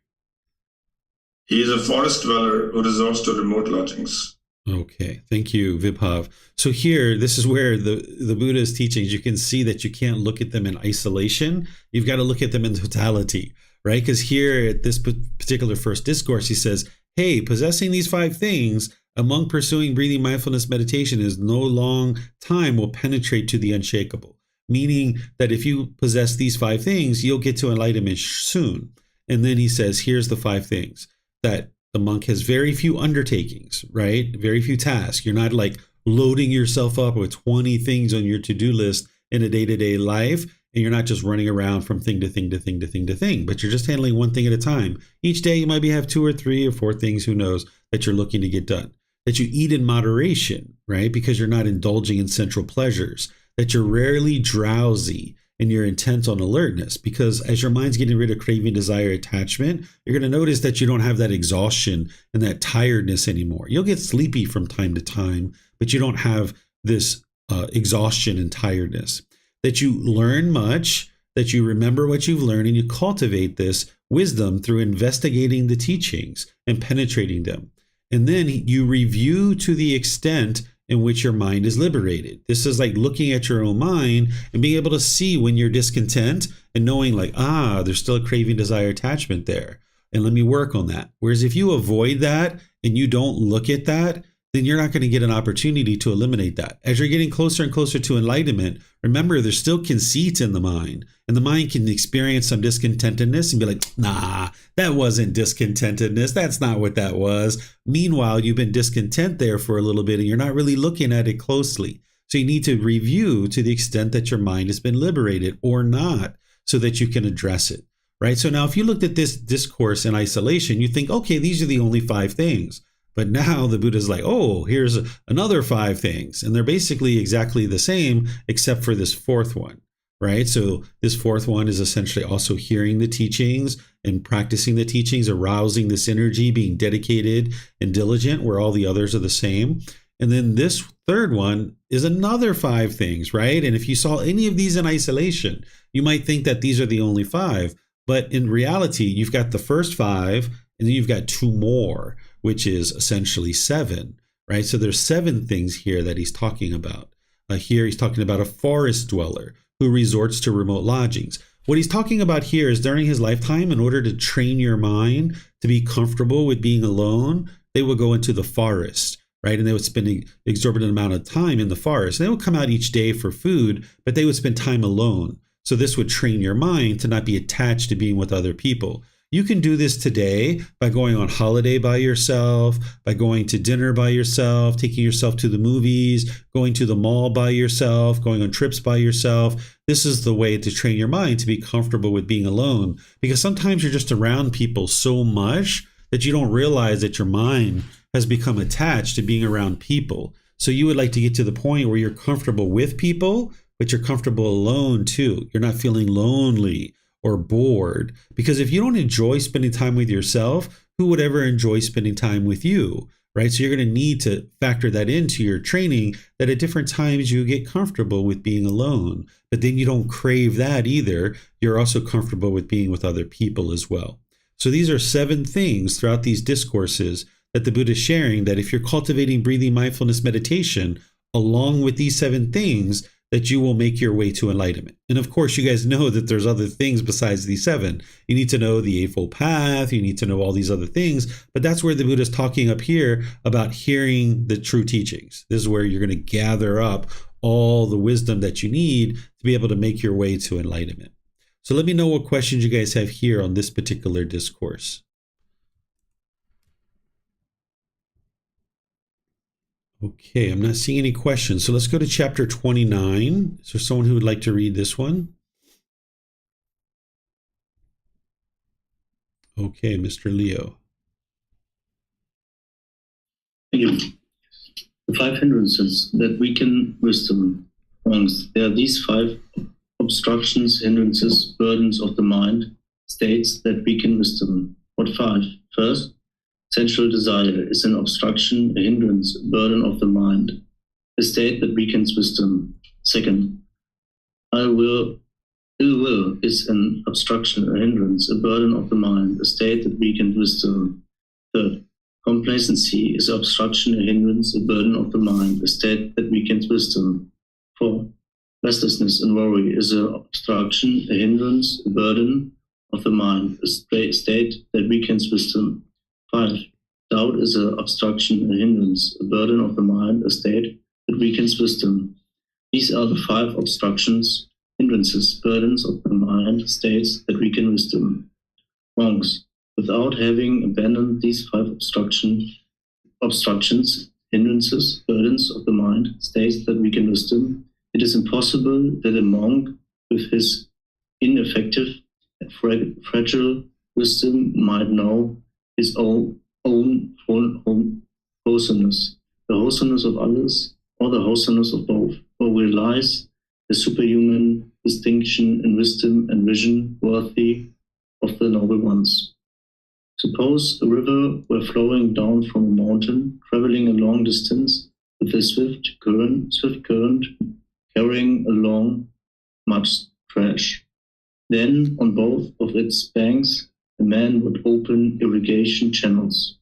He is a forest dweller who resorts to remote lodgings. Okay, thank you, Vibhav. So here, this is where the Buddha's teachings, you can see that you can't look at them in isolation. You've got to look at them in totality, right? Because here at this particular first discourse, he says, hey, possessing these 5 things, a monk pursuing breathing mindfulness meditation is no long time will penetrate to the unshakable. Meaning that if you possess these 5 things, you'll get to enlightenment soon. And then he says, here's the 5 things. That the monk has very few undertakings, right? Very few tasks. You're not like loading yourself up with 20 things on your to-do list in a day-to-day life. And you're not just running around from thing to thing to thing to thing to thing, but you're just handling one thing at a time. Each day you might have 2 or 3 or 4 things, who knows, that you're looking to get done. That you eat in moderation, right? Because you're not indulging in sensual pleasures. That you're rarely drowsy and you're intent on alertness, because as your mind's getting rid of craving, desire, attachment, you're going to notice that you don't have that exhaustion and that tiredness anymore. You'll get sleepy from time to time, but you don't have this exhaustion and tiredness. That you learn much, that you remember what you've learned, and you cultivate this wisdom through investigating the teachings and penetrating them. And then you review to the extent in which your mind is liberated. This is like looking at your own mind and being able to see when you're discontent and knowing like, there's still a craving, desire, attachment there. And let me work on that. Whereas if you avoid that and you don't look at that, then you're not going to get an opportunity to eliminate that. As you're getting closer and closer to enlightenment, remember there's still conceits in the mind. And the mind can experience some discontentedness and be like, nah, that wasn't discontentedness. That's not what that was. Meanwhile, you've been discontent there for a little bit and you're not really looking at it closely. So you need to review to the extent that your mind has been liberated or not so that you can address it, right? So now if you looked at this discourse in isolation, you think, okay, these are the only 5 things. But now the Buddha's like, oh, here's another 5 things. And they're basically exactly the same, except for this 4th one, right? So this 4th one is essentially also hearing the teachings and practicing the teachings, arousing this energy, being dedicated and diligent, where all the others are the same. And then this third one is another 5 things, right? And if you saw any of these in isolation, you might think that these are the only 5. But in reality, you've got the first 5, and then you've got 2 more, which is essentially 7, right? So there's 7 things here that he's talking about. Here he's talking about a forest dweller who resorts to remote lodgings. What he's talking about here is during his lifetime, in order to train your mind to be comfortable with being alone, they would go into the forest, right? And they would spend an exorbitant amount of time in the forest. They would come out each day for food, but they would spend time alone. So this would train your mind to not be attached to being with other people. You can do this today by going on holiday by yourself, by going to dinner by yourself, taking yourself to the movies, going to the mall by yourself, going on trips by yourself. This is the way to train your mind to be comfortable with being alone, because sometimes you're just around people so much that you don't realize that your mind has become attached to being around people. So you would like to get to the point where you're comfortable with people, but you're comfortable alone too. You're not feeling lonely or bored, because if you don't enjoy spending time with yourself, who would ever enjoy spending time with you, right? So you're going to need to factor that into your training, that at different times you get comfortable with being alone, but then you don't crave that either. You're also comfortable with being with other people as well. So these are 7 things throughout these discourses that the Buddha is sharing, that if you're cultivating breathing mindfulness meditation along with these 7 things, that you will make your way to enlightenment. And of course, you guys know that there's other things besides these 7. You need to know the Eightfold Path, you need to know all these other things, but that's where the Buddha is talking up here about hearing the true teachings. This is where you're going to gather up all the wisdom that you need to be able to make your way to enlightenment. So let me know what questions you guys have here on this particular discourse. Okay, I'm not seeing any questions. So let's go to chapter 29. Is there someone who would like to read this one? Okay, Mr. Leo. Thank you. The 5 hindrances that weaken wisdom. Amongst there are these 5 obstructions, hindrances, burdens of the mind, states that weaken wisdom. What 5? First, sensual desire is an obstruction, a hindrance, a burden of the mind, a state that weakens wisdom. Second, ill will is an obstruction, a hindrance, a burden of the mind, a state that weakens wisdom. Third, complacency is an obstruction, a hindrance, a burden of the mind, a state that weakens wisdom. 4, restlessness and worry is an obstruction, a hindrance, a burden of the mind, a state that weakens wisdom. 5, doubt is an obstruction, a hindrance, a burden of the mind, a state that weakens wisdom. These are the 5 obstructions, hindrances, burdens of the mind, states that weaken wisdom. Monks, without having abandoned these 5 obstructions, hindrances, burdens of the mind, states that weaken wisdom, it is impossible that a monk with his ineffective and fragile wisdom might know his own wholesomeness, the wholesomeness of others, or the wholesomeness of both, or realize the superhuman distinction in wisdom and vision worthy of the noble ones. Suppose a river were flowing down from a mountain, traveling a long distance with a swift current carrying along much trash. Then, on both of its banks, a man would open irrigation channels.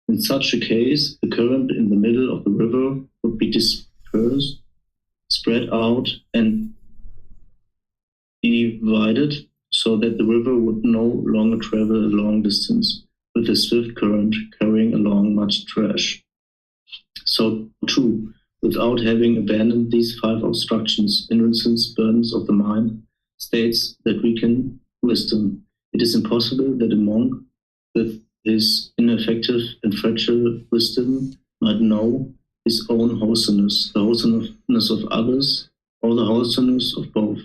In such a case, the current in the middle of the river would be dispersed, spread out, and divided, so that the river would no longer travel a long distance with a swift current carrying along much trash. So too, without having abandoned these 5 obstructions, hindrances, burdens of the mind, states that weaken wisdom, it is impossible that a monk with his ineffective and fragile wisdom might know his own wholesomeness, the wholesomeness of others, or the wholesomeness of both,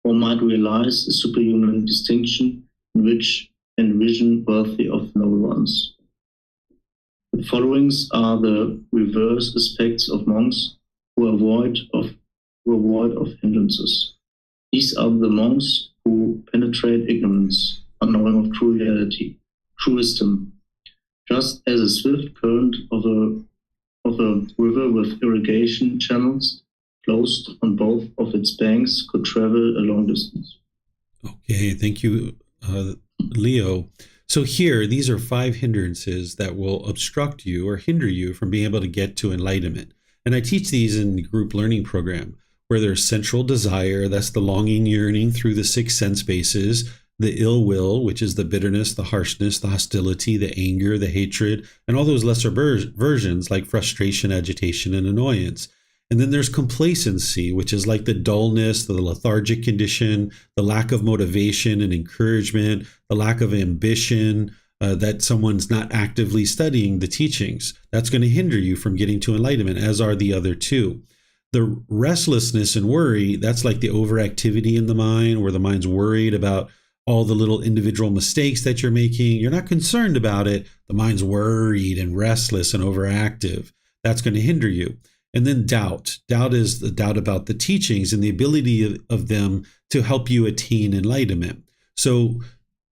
or might realize a superhuman distinction in which and vision worthy of the noble ones. The followings are the reverse aspects of monks who are void of hindrances. These are the monks who penetrate ignorance, unknowing of true reality, true wisdom. Just as a swift current of of a river with irrigation channels closed on both of its banks could travel a long distance. Okay, thank you, Leo. So here, these are 5 hindrances that will obstruct you or hinder you from being able to get to enlightenment. And I teach these in the group learning program, where there's central desire, that's the longing, yearning through the 6 sense bases, the ill will, which is the bitterness, the harshness, the hostility, the anger, the hatred, and all those lesser versions like frustration, agitation, and annoyance. And then there's complacency, which is like the dullness, the lethargic condition, the lack of motivation and encouragement, the lack of ambition, that someone's not actively studying the teachings. That's going to hinder you from getting to enlightenment, as are the other 2. The restlessness and worry, that's like the overactivity in the mind, where the mind's worried about all the little individual mistakes that you're making. You're not concerned about it. The mind's worried and restless and overactive. That's going to hinder you. And then doubt. Doubt is the doubt about the teachings and the ability of them to help you attain enlightenment. So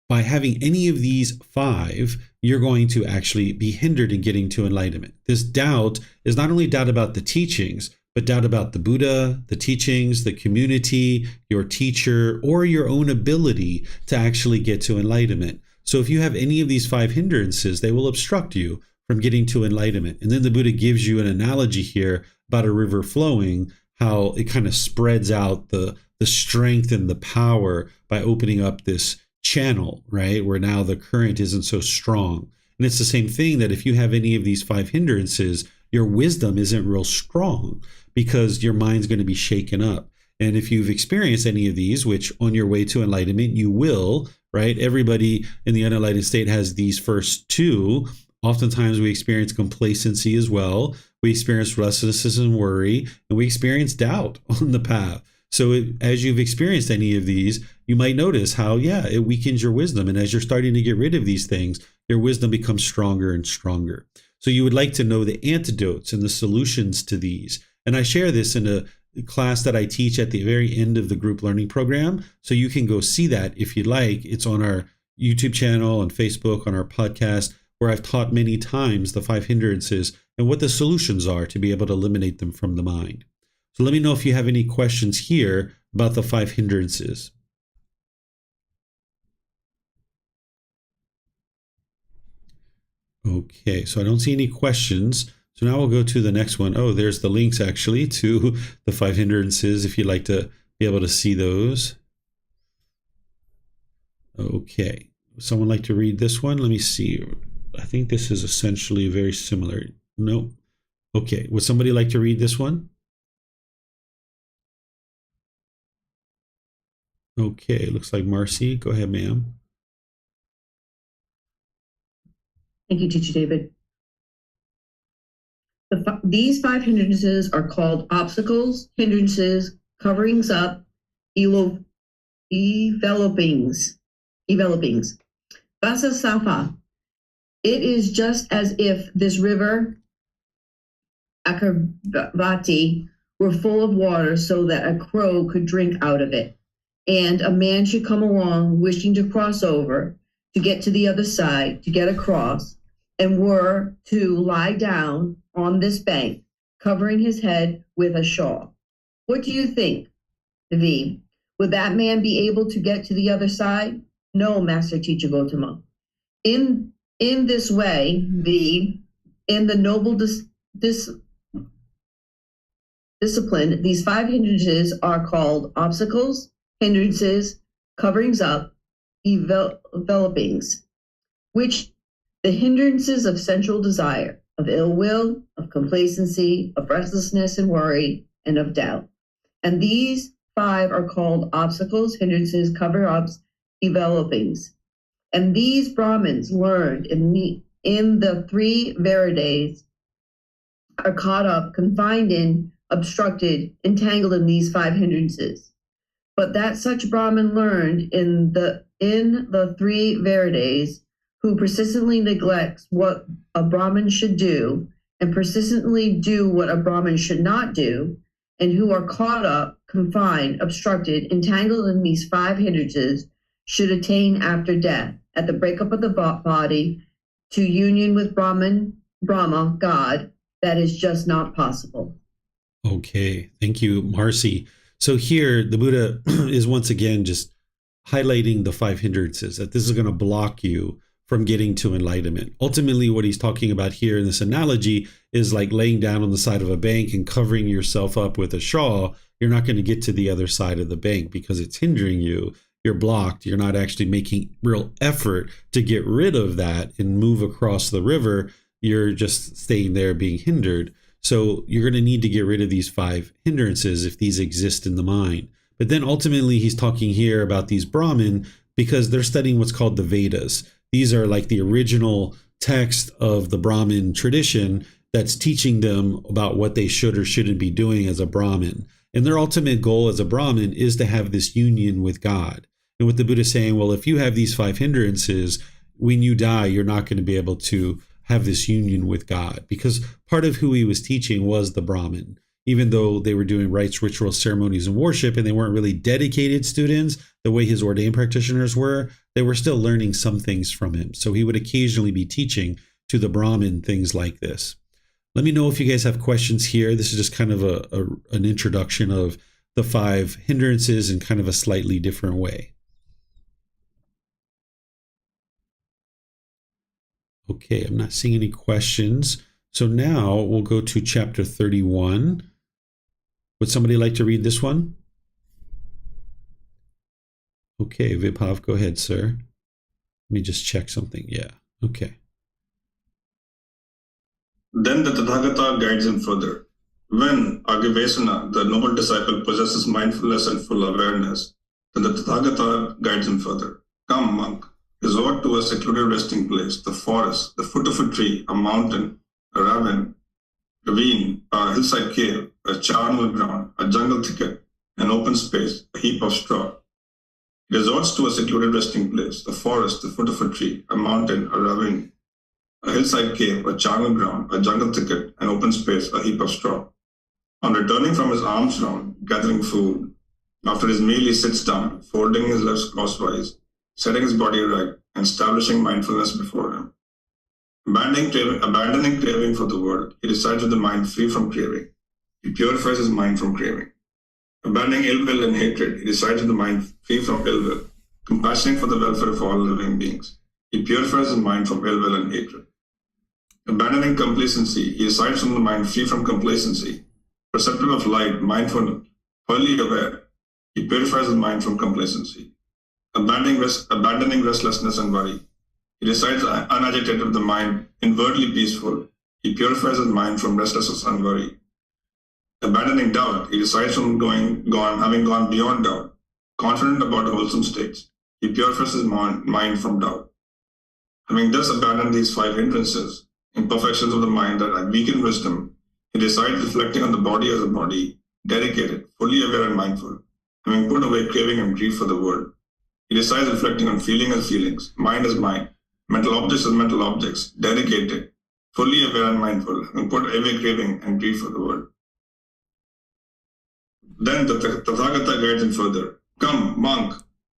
by having any of these 5, you're going to actually be hindered in getting to enlightenment. This doubt is not only doubt about the teachings, but doubt about the Buddha, the teachings, the community, your teacher, or your own ability to actually get to enlightenment. So if you have any of these 5 hindrances, they will obstruct you from getting to enlightenment. And then the Buddha gives you an analogy here about a river flowing, how it kind of spreads out the strength and the power by opening up this channel, right? Where now the current isn't so strong. And it's the same thing that if you have any of these 5 hindrances, your wisdom isn't real strong because your mind's going to be shaken up. And if you've experienced any of these, which on your way to enlightenment, you will, right? Everybody in the unenlightened state has these first 2. Oftentimes we experience complacency as well. We experience restlessness and worry, and we experience doubt on the path. So as you've experienced any of these, you might notice how, it weakens your wisdom. And as you're starting to get rid of these things, your wisdom becomes stronger and stronger. So you would like to know the antidotes and the solutions to these. And I share this in a class that I teach at the very end of the group learning program. So you can go see that if you'd like. It's on our YouTube channel, on Facebook, on our podcast, where I've taught many times the 5 hindrances and what the solutions are to be able to eliminate them from the mind. So let me know if you have any questions here about the 5 hindrances. Okay, so I don't see any questions. So now we'll go to the next one. Oh, there's the links actually to the 5 hindrances if you'd like to be able to see those. Okay, would someone like to read this one? Let me see. I think this is essentially very similar. No. Okay, would somebody like to read this one? Okay, looks like Marcy. Go ahead, ma'am. Thank you, Teacher David. These 5 hindrances are called obstacles, hindrances, coverings up, developings. Vasa Safa. It is just as if this river, Akavati, were full of water so that a crow could drink out of it. And a man should come along wishing to cross over, to get to the other side, to get across, and were to lie down on this bank, covering his head with a shawl. What do you think, V? Would that man be able to get to the other side? No, Master Teacher Gotama. In this way, V, in the noble discipline, these 5 hindrances are called obstacles, hindrances, coverings up, developings, which the hindrances of sensual desire, of ill will, of complacency, of restlessness and worry, and of doubt. And these 5 are called obstacles, hindrances, cover-ups, developings. And these Brahmins learned in the 3 Veridays are caught up, confined in, obstructed, entangled in these 5 hindrances. But that such Brahmin learned in the 3 Veridays, who persistently neglects what a Brahmin should do, and persistently do what a Brahmin should not do, and who are caught up, confined, obstructed, entangled in these 5 hindrances, should attain after death, at the breakup of the body, to union with Brahma, God, that is just not possible. Okay, thank you, Marcy. So here, the Buddha is once again just highlighting the 5 hindrances, that this is going to block you from getting to enlightenment. Ultimately, what he's talking about here in this analogy is like laying down on the side of a bank and covering yourself up with a shawl. You're not going to get to the other side of the bank because it's hindering you. You're blocked. You're not actually making real effort to get rid of that and move across the river. You're just staying there being hindered. So you're going to need to get rid of these 5 hindrances if these exist in the mind. But then ultimately he's talking here about these Brahmin because they're studying what's called the Vedas. These are like the original text of the Brahmin tradition that's teaching them about what they should or shouldn't be doing as a Brahmin. And their ultimate goal as a Brahmin is to have this union with God. And what the Buddha is saying, well, if you have these 5 hindrances, when you die, you're not going to be able to have this union with God, because part of who he was teaching was the Brahmin. Even though they were doing rites, rituals, ceremonies, and worship, and they weren't really dedicated students the way his ordained practitioners were, they were still learning some things from him. So he would occasionally be teaching to the Brahmin things like this. Let me know if you guys have questions here. This is just kind of an introduction of the 5 hindrances in kind of a slightly different way. Okay, I'm not seeing any questions. So now we'll go to chapter 31. Would somebody like to read this one? Okay, Vibhav, go ahead, sir. Let me just check something. Yeah, okay. Then the Tathagata guides him further. When Agavesana, the noble disciple, possesses mindfulness and full awareness, then the Tathagata guides him further. Come, monk, resort to a secluded resting place, the forest, the foot of a tree, a mountain, a ravine, a hillside cave, a charnel ground, a jungle thicket, an open space, a heap of straw. He resorts to a secluded resting place, the forest, the foot of a tree, a mountain, a ravine, a hillside cave, a charnel ground, a jungle thicket, an open space, a heap of straw. On returning from his alms round, gathering food, after his meal he sits down, folding his legs crosswise, setting his body right, and establishing mindfulness before him. Abandoning craving for the world, he resides with the mind free from craving. He purifies his mind from craving. Abandoning ill will and hatred, he resides with the mind free from ill will, compassionate for the welfare of all living beings. He purifies his mind from ill will and hatred. Abandoning complacency, he resides from the mind free from complacency, perceptive of light, mindful, wholly aware. He purifies his mind from complacency. Abandoning restlessness and worry, he resides unagitated with the mind, inwardly peaceful. He purifies his mind from restlessness and worry. Abandoning doubt, he resides from having gone beyond doubt, confident about wholesome states. He purifies his mind from doubt. Having thus abandoned these 5 hindrances, imperfections of the mind that weaken wisdom, he resides reflecting on the body as a body, dedicated, fully aware and mindful, having put away craving and grief for the world. He resides reflecting on feeling as feelings, mind as mind, mental objects as mental objects, dedicated, fully aware and mindful, having put away craving and grief for the world. Then the Tathagata guides him further. Come, monk,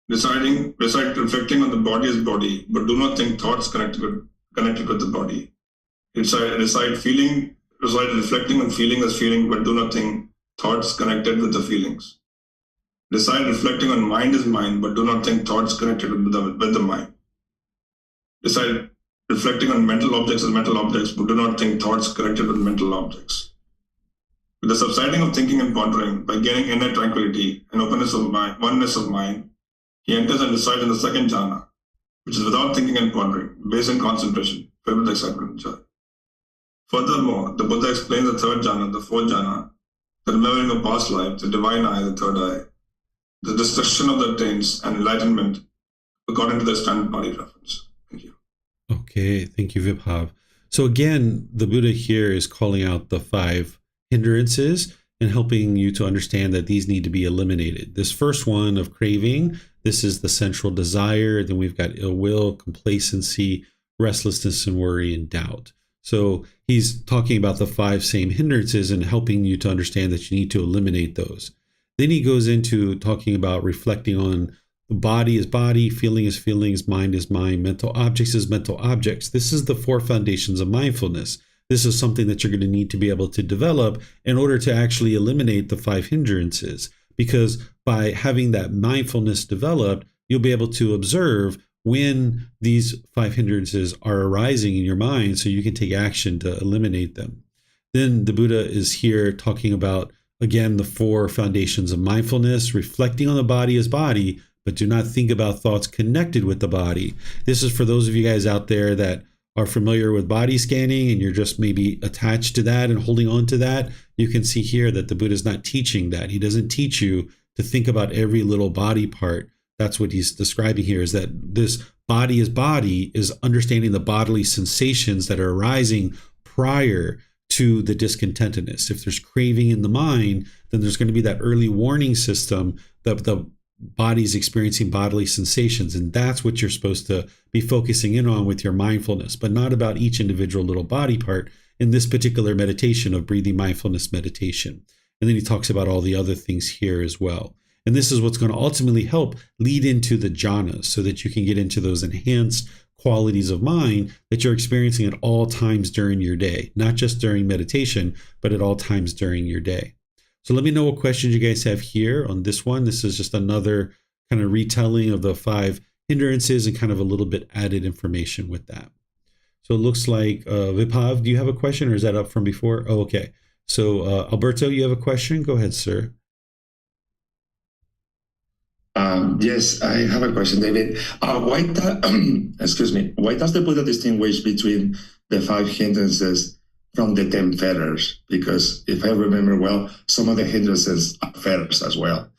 recite reflecting on the body as body, but do not think thoughts connected with the body. Recite reflecting on feeling as feeling, but do not think thoughts connected with the feelings. Recite reflecting on mind as mind, but do not think thoughts connected with the mind. Recite reflecting on mental objects as mental objects, but do not think thoughts connected with mental objects. With the subsiding of thinking and pondering, by gaining inner tranquility and oneness of mind, he enters and resides in the 2nd jhana, which is without thinking and pondering, based in concentration, filled with excitement and joy. Furthermore, the Buddha explains the 3rd jhana, the 4th jhana, the remembering of past life, the divine eye, the 3rd eye, the destruction of the taints, and enlightenment, according to the standard Pali reference. Thank you. Okay, thank you, Vibhav. So again, the Buddha here is calling out the 5 hindrances and helping you to understand that these need to be eliminated. This first one of craving, this is the central desire. Then we've got ill will, complacency, restlessness, and worry and doubt. So he's talking about the 5 same hindrances and helping you to understand that you need to eliminate those. Then he goes into talking about reflecting on body is body, feeling is feelings, mind is mind, mental objects is mental objects. This is the 4 foundations of mindfulness. this is something that you're going to need to be able to develop in order to actually eliminate the 5 hindrances. Because by having that mindfulness developed, you'll be able to observe when these 5 hindrances are arising in your mind so you can take action to eliminate them. Then the Buddha is here talking about, again, the 4 foundations of mindfulness, reflecting on the body as body, but do not think about thoughts connected with the body. This is for those of you guys out there that are familiar with body scanning and you're just maybe attached to that and holding on to that. You can see here that the Buddha is not teaching that. He doesn't teach you to think about every little body part. That's what he's describing here, is that this body as body is understanding the bodily sensations that are arising prior to the discontentedness. If there's craving in the mind, then there's going to be that early warning system that the body's experiencing bodily sensations. And that's what you're supposed to be focusing in on with your mindfulness, but not about each individual little body part in this particular meditation of breathing mindfulness meditation. And then he talks about all the other things here as well. And this is what's going to ultimately help lead into the jhanas so that you can get into those enhanced qualities of mind that you're experiencing at all times during your day, not just during meditation, but at all times during your day. So let me know what questions you guys have here on this one. This is just another kind of retelling of the 5 hindrances and kind of a little bit added information with that. So it looks like Viphav, do you have a question or is that up from before? Oh, okay. So Alberto, you have a question? Go ahead, sir. Yes, I have a question, David. Why does the Buddha distinguish between the 5 hindrances from the 10 fetters? Because if I remember well, some of the hindrances are fetters as well.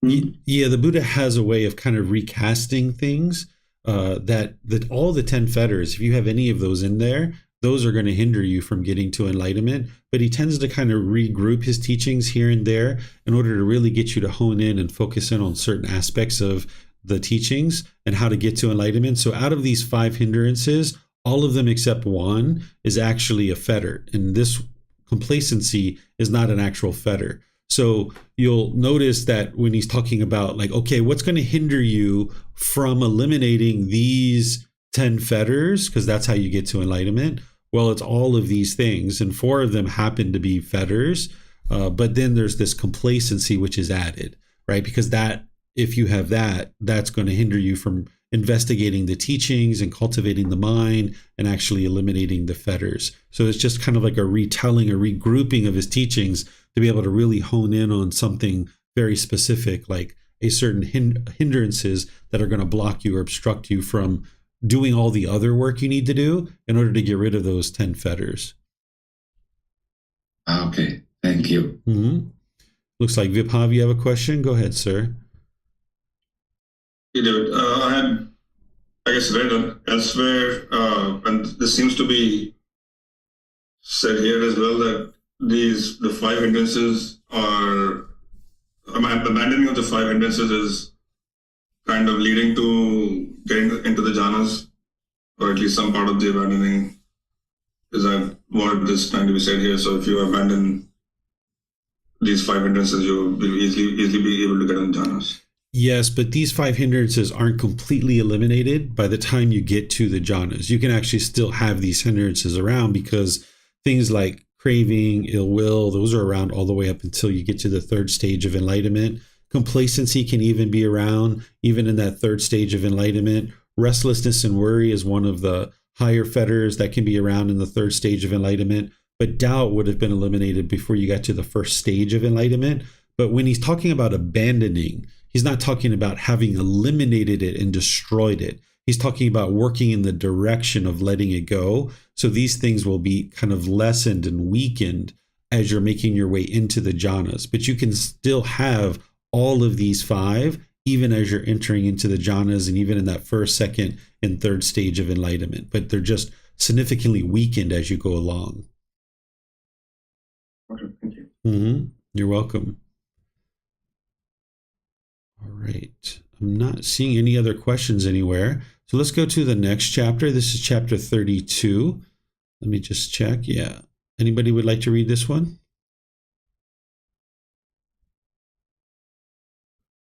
Yeah, the Buddha has a way of kind of recasting things that all the 10 fetters, if you have any of those in there, those are going to hinder you from getting to enlightenment. But he tends to kind of regroup his teachings here and there in order to really get you to hone in and focus in on certain aspects of the teachings and how to get to enlightenment. So out of these 5 hindrances, all of them except one is actually a fetter. And this complacency is not an actual fetter. So you'll notice that when he's talking about like, okay, what's going to hinder you from eliminating these 10 fetters, because that's how you get to enlightenment. Well, it's all of these things, and 4 of them happen to be fetters. But then there's this complacency which is added, right? Because that, if you have that, that's going to hinder you from investigating the teachings and cultivating the mind and actually eliminating the fetters. So it's just kind of like a retelling, a regrouping of his teachings to be able to really hone in on something very specific, like a certain hindrances that are going to block you or obstruct you from doing all the other work you need to do in order to get rid of those 10 fetters. Okay, thank you. Mm-hmm. Looks like Viphav, you have a question? Go ahead, sir. Yeah, David. I had, I guess, read elsewhere, and this seems to be said here as well, that the 5 hindrances are, abandoning of the 5 hindrances is kind of leading to getting into the jhanas, or at least some part of the abandoning. Is that what is trying to be said here? So if you abandon these 5 hindrances, you will easily be able to get in jhanas. Yes, but these 5 hindrances aren't completely eliminated by the time you get to the jhanas. You can actually still have these hindrances around because things like craving, ill will, those are around all the way up until you get to the 3rd stage of enlightenment. Complacency can even be around, even in that 3rd stage of enlightenment. Restlessness and worry is one of the higher fetters that can be around in the 3rd stage of enlightenment. But doubt would have been eliminated before you got to the 1st stage of enlightenment. But when he's talking about abandoning, he's not talking about having eliminated it and destroyed it. He's talking about working in the direction of letting it go. So these things will be kind of lessened and weakened as you're making your way into the jhanas. But you can still have all of these 5, even as you're entering into the jhanas and even in that 1st, 2nd, and 3rd stage of enlightenment. But they're just significantly weakened as you go along. Okay, thank you. Mm-hmm. You're welcome. All right. I'm not seeing any other questions anywhere. So let's go to the next chapter. This is chapter 32. Let me just check. Yeah. Anybody would like to read this one?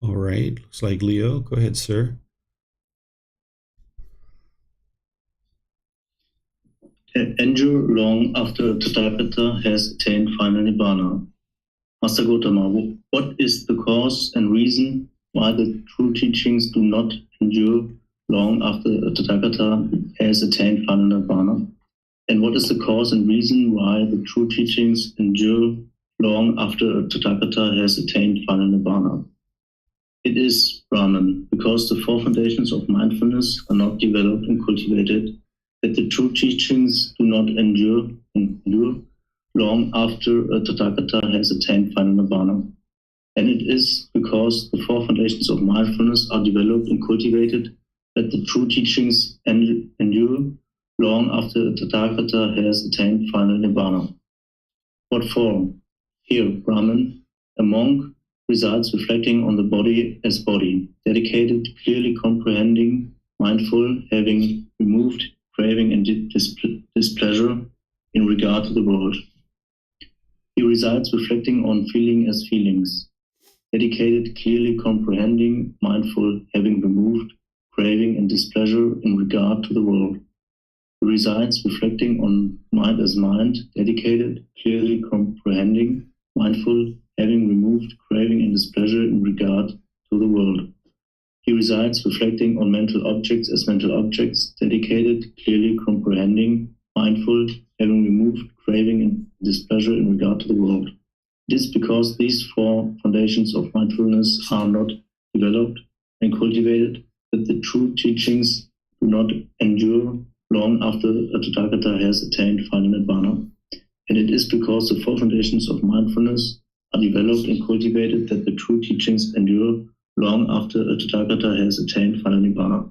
All right. Looks like Leo. Go ahead, sir. endure long after Tathagata has attained final Nibbana. Master Gotama, what is the cause and reason why the true teachings do not endure long after Tathagata has attained final Nibbana? And what is the cause and reason why the true teachings endure long after Tathagata has attained final Nibbana? It is Brahman, because the four foundations of mindfulness are not developed and cultivated, that the true teachings do not endure long after a Tathagata has attained final Nibbana. And it is because the four foundations of mindfulness are developed and cultivated that the true teachings endure long after a Tathagata has attained final Nibbana. What for? Here, Brahman, a monk, resides reflecting on the body as body, dedicated, clearly comprehending, mindful, having removed craving and displeasure in regard to the world. He resides reflecting on feeling as feelings, dedicated, clearly comprehending, mindful, having removed craving and displeasure in regard to the world. He resides reflecting on mind as mind, dedicated, clearly comprehending, mindful, having removed craving and displeasure in regard to the world. He resides reflecting on mental objects as mental objects, dedicated, clearly comprehending, mindful, having removed craving and displeasure in regard to the world. It is because these four foundations of mindfulness are not developed and cultivated that the true teachings do not endure long after a Tathagata has attained final Nibbana. And it is because the four foundations of mindfulness are developed and cultivated that the true teachings endure long after a Tathagata has attained final Nibbana.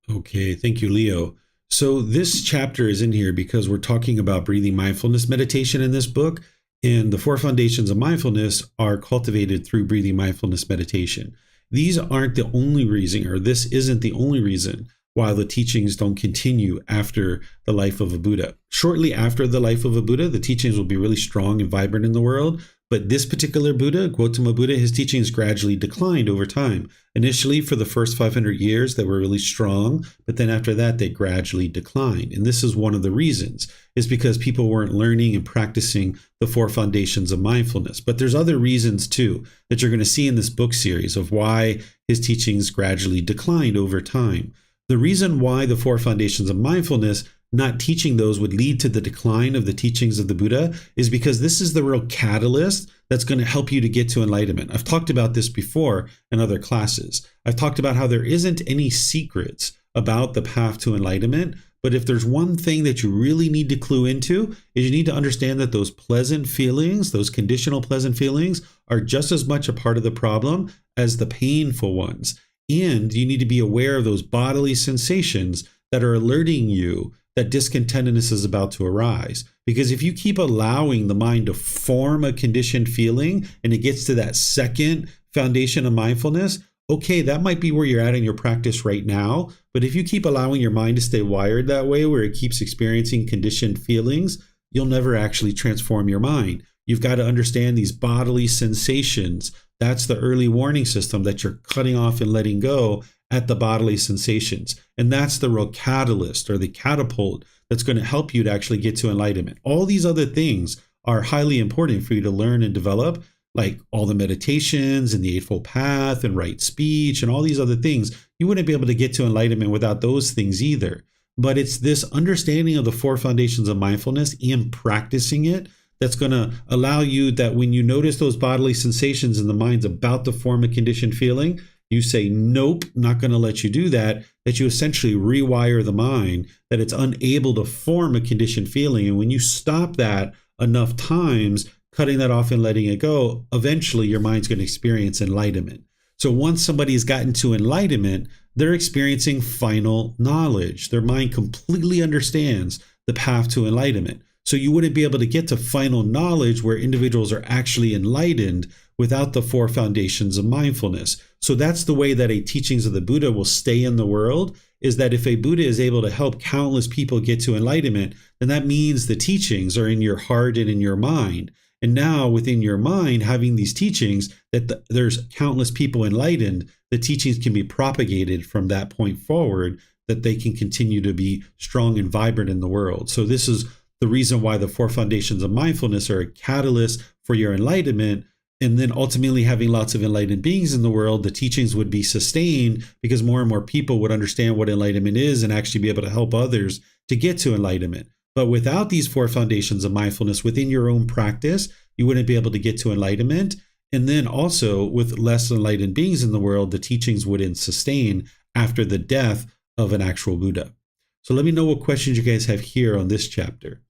Okay, thank you, Leo. So this chapter is in here because we're talking about breathing mindfulness meditation in this book, and the four foundations of mindfulness are cultivated through breathing mindfulness meditation. These aren't the only reason, or this isn't the only reason why the teachings don't continue after the life of a Buddha. Shortly after the life of a Buddha, the teachings will be really strong and vibrant in the world. But this particular Buddha, Gautama Buddha, his teachings gradually declined over time. Initially, for the first 500 years, they were really strong, but then after that, they gradually declined. And this is one of the reasons, is because people weren't learning and practicing the four foundations of mindfulness. But there's other reasons, too, that you're going to see in this book series of why his teachings gradually declined over time. The reason why the four foundations of mindfulness, not teaching those, would lead to the decline of the teachings of the Buddha is because this is the real catalyst that's going to help you to get to enlightenment. I've talked about this before in other classes. I've talked about how there isn't any secrets about the path to enlightenment. But if there's one thing that you really need to clue into, is you need to understand that those pleasant feelings, those conditional pleasant feelings, are just as much a part of the problem as the painful ones. And you need to be aware of those bodily sensations that are alerting you that discontentedness is about to arise. Because if you keep allowing the mind to form a conditioned feeling and it gets to that second foundation of mindfulness, okay, that might be where you're at in your practice right now. But if you keep allowing your mind to stay wired that way, where it keeps experiencing conditioned feelings, you'll never actually transform your mind. You've got to understand these bodily sensations. That's the early warning system that you're cutting off and letting go at the bodily sensations. And that's the real catalyst or the catapult that's going to help you to actually get to enlightenment. All these other things are highly important for you to learn and develop, like all the meditations and the Eightfold Path and right speech and all these other things. You wouldn't be able to get to enlightenment without those things either. But it's this understanding of the four foundations of mindfulness and practicing it that's going to allow you that when you notice those bodily sensations and the mind's about to form a conditioned feeling, you say, nope, not going to let you do that, that you essentially rewire the mind, that it's unable to form a conditioned feeling. And when you stop that enough times, cutting that off and letting it go, eventually your mind's going to experience enlightenment. So once somebody has gotten to enlightenment, they're experiencing final knowledge. Their mind completely understands the path to enlightenment. So you wouldn't be able to get to final knowledge where individuals are actually enlightened without the four foundations of mindfulness. So that's the way that a teachings of the Buddha will stay in the world, is that if a Buddha is able to help countless people get to enlightenment, then that means the teachings are in your heart and in your mind. And now within your mind, having these teachings, that there's countless people enlightened, the teachings can be propagated from that point forward that they can continue to be strong and vibrant in the world. So this is the reason why the 4 foundations of mindfulness are a catalyst for your enlightenment. And then ultimately having lots of enlightened beings in the world, the teachings would be sustained because more and more people would understand what enlightenment is and actually be able to help others to get to enlightenment. But without these 4 foundations of mindfulness within your own practice, you wouldn't be able to get to enlightenment. And then also with less enlightened beings in the world, the teachings wouldn't sustain after the death of an actual Buddha. So let me know what questions you guys have here on this chapter.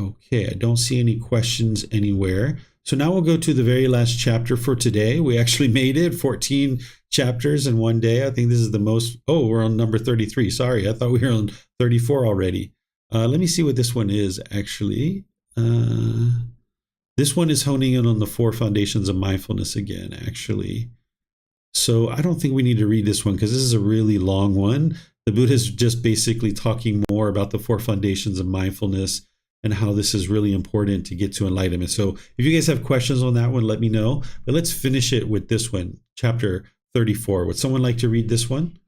Okay, I don't see any questions anywhere. So now we'll go to the very last chapter for today. We actually made it 14 chapters in one day. I think this is the most. Oh, we're on number 33. Sorry, I thought we were on 34 already. Let me see what this one is actually. This one is honing in on the 4 foundations of mindfulness again, actually. So I don't think we need to read this one because this is a really long one. The Buddha is just basically talking more about the 4 foundations of mindfulness and how this is really important to get to enlightenment. So if you guys have questions on that one, let me know. But let's finish it with this one, chapter 34. Would someone like to read this one?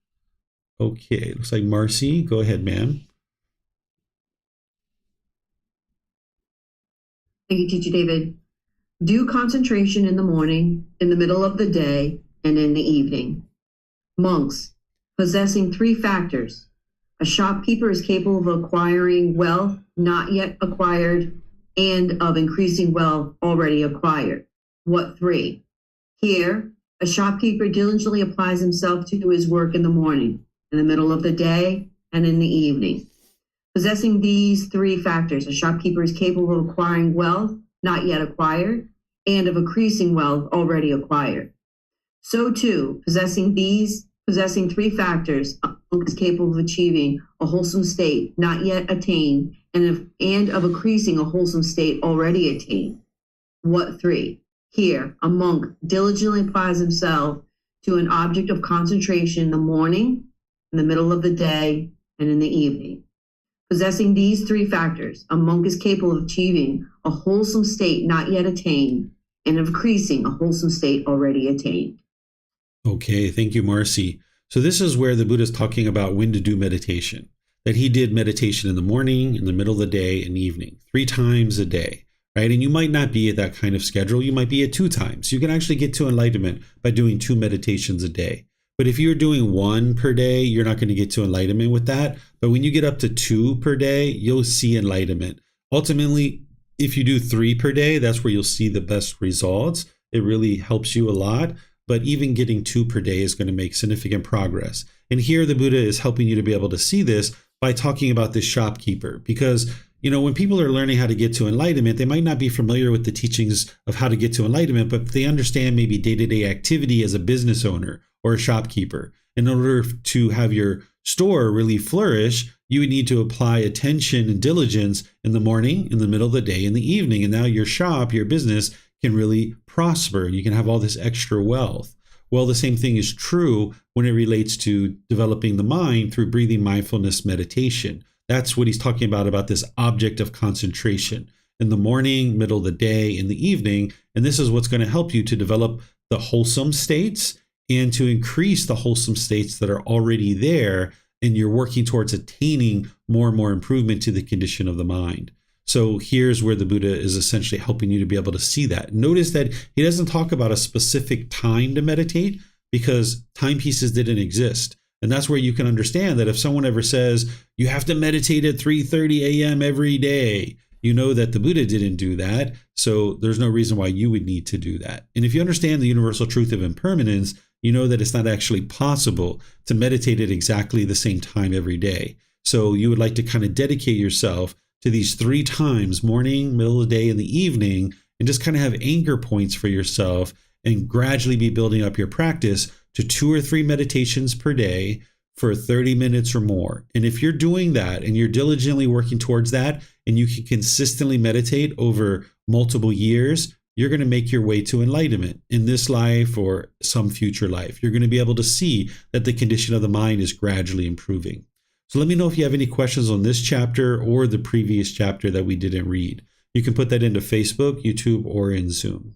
Okay, looks like Marcy. Go ahead, ma'am. Thank you, Teacher David. Do concentration in the morning, in the middle of the day, and in the evening. Monks, possessing 3 factors. A shopkeeper is capable of acquiring wealth not yet acquired and of increasing wealth already acquired. What 3? Here, a shopkeeper diligently applies himself to his work in the morning, in the middle of the day, and in the evening. Possessing these 3 factors, a shopkeeper is capable of acquiring wealth not yet acquired and of increasing wealth already acquired. So too, possessing 3 factors, a monk is capable of achieving a wholesome state not yet attained and of increasing a wholesome state already attained. What 3? Here, a monk diligently applies himself to an object of concentration in the morning, in the middle of the day, and in the evening. Possessing these 3 factors, a monk is capable of achieving a wholesome state not yet attained and of increasing a wholesome state already attained. Okay, thank you, Marcy. So this is where the Buddha is talking about when to do meditation. That he did meditation in the morning, in the middle of the day, and evening, 3 times a day, right? And you might not be at that kind of schedule. You might be at 2 times. You can actually get to enlightenment by doing 2 meditations a day. But if you're doing 1 per day, you're not going to get to enlightenment with that. But when you get up to 2 per day, you'll see enlightenment. Ultimately, if you do 3 per day, that's where you'll see the best results. It really helps you a lot. But even getting 2 per day is going to make significant progress. And here the Buddha is helping you to be able to see this by talking about this shopkeeper. Because, when people are learning how to get to enlightenment, they might not be familiar with the teachings of how to get to enlightenment, but they understand maybe day-to-day activity as a business owner or a shopkeeper. In order to have your store really flourish, you would need to apply attention and diligence in the morning, in the middle of the day, in the evening. And now your shop, your business can really prosper. You can have all this extra wealth. Well, the same thing is true when it relates to developing the mind through breathing mindfulness meditation. That's what he's talking about this object of concentration in the morning, middle of the day, in the evening. And this is what's going to help you to develop the wholesome states and to increase the wholesome states that are already there. And you're working towards attaining more and more improvement to the condition of the mind. So here's where the Buddha is essentially helping you to be able to see that. Notice that he doesn't talk about a specific time to meditate because timepieces didn't exist. And that's where you can understand that if someone ever says, you have to meditate at 3:30 a.m. every day, you know that the Buddha didn't do that. So there's no reason why you would need to do that. And if you understand the universal truth of impermanence, you know that it's not actually possible to meditate at exactly the same time every day. So you would like to kind of dedicate yourself to these 3 times, morning, middle of the day, and the evening, and just kind of have anchor points for yourself and gradually be building up your practice to 2 or 3 meditations per day for 30 minutes or more. And if you're doing that and you're diligently working towards that and you can consistently meditate over multiple years, you're going to make your way to enlightenment in this life or some future life. You're going to be able to see that the condition of the mind is gradually improving. So let me know if you have any questions on this chapter or the previous chapter that we didn't read. You can put that into Facebook, YouTube, or in Zoom.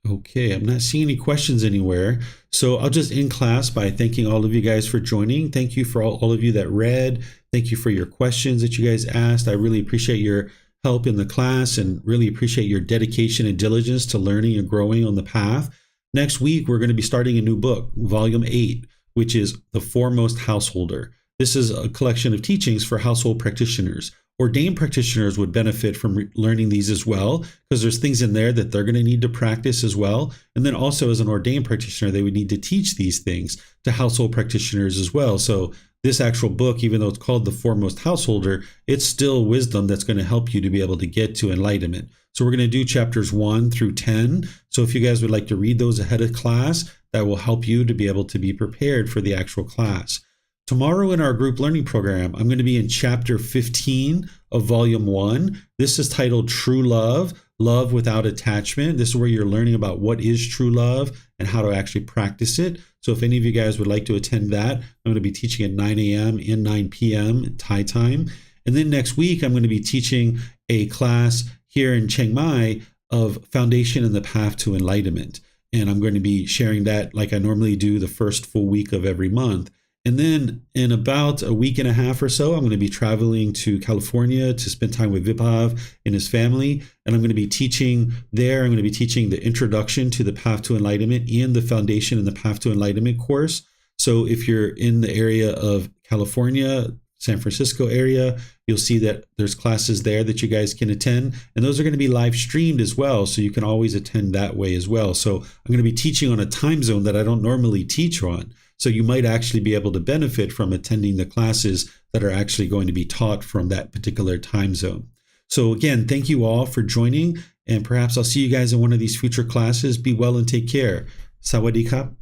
Okay, I'm not seeing any questions anywhere. So I'll just end class by thanking all of you guys for joining. Thank you for all of you that read. Thank you for your questions that you guys asked. I really appreciate your help in the class and really appreciate your dedication and diligence to learning and growing on the path. Next week, we're going to be starting a new book, Volume 8, which is The Foremost Householder. This is a collection of teachings for household practitioners. Ordained practitioners would benefit from learning these as well, because there's things in there that they're going to need to practice as well. And then also as an ordained practitioner, they would need to teach these things to household practitioners as well. So this actual book, even though it's called The Foremost Householder, it's still wisdom that's going to help you to be able to get to enlightenment. So we're going to do chapters 1 through 10. So if you guys would like to read those ahead of class, that will help you to be able to be prepared for the actual class. Tomorrow in our group learning program, I'm going to be in chapter 15 of volume 1. This is titled True Love, Love Without Attachment. This is where you're learning about what is true love and how to actually practice it. So if any of you guys would like to attend that, I'm going to be teaching at 9 a.m. and 9 p.m. Thai time. And then next week, I'm going to be teaching a class here in Chiang Mai of Foundation and the Path to Enlightenment. And I'm going to be sharing that like I normally do the first full week of every month. And then in about a week and a half or so, I'm going to be traveling to California to spend time with Vibhav and his family. And I'm going to be teaching there. I'm going to be teaching the Introduction to the Path to Enlightenment and the Foundation and the Path to Enlightenment course. So if you're in the area of California, San Francisco area, you'll see that there's classes there that you guys can attend. And those are going to be live streamed as well. So you can always attend that way as well. So I'm going to be teaching on a time zone that I don't normally teach on. So you might actually be able to benefit from attending the classes that are actually going to be taught from that particular time zone. So again, thank you all for joining, and perhaps I'll see you guys in one of these future classes. Be well and take care. Sawadee krap.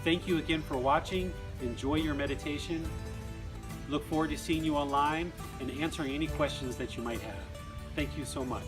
Thank you again for watching. Enjoy your meditation. Look forward to seeing you online and answering any questions that you might have. Thank you so much.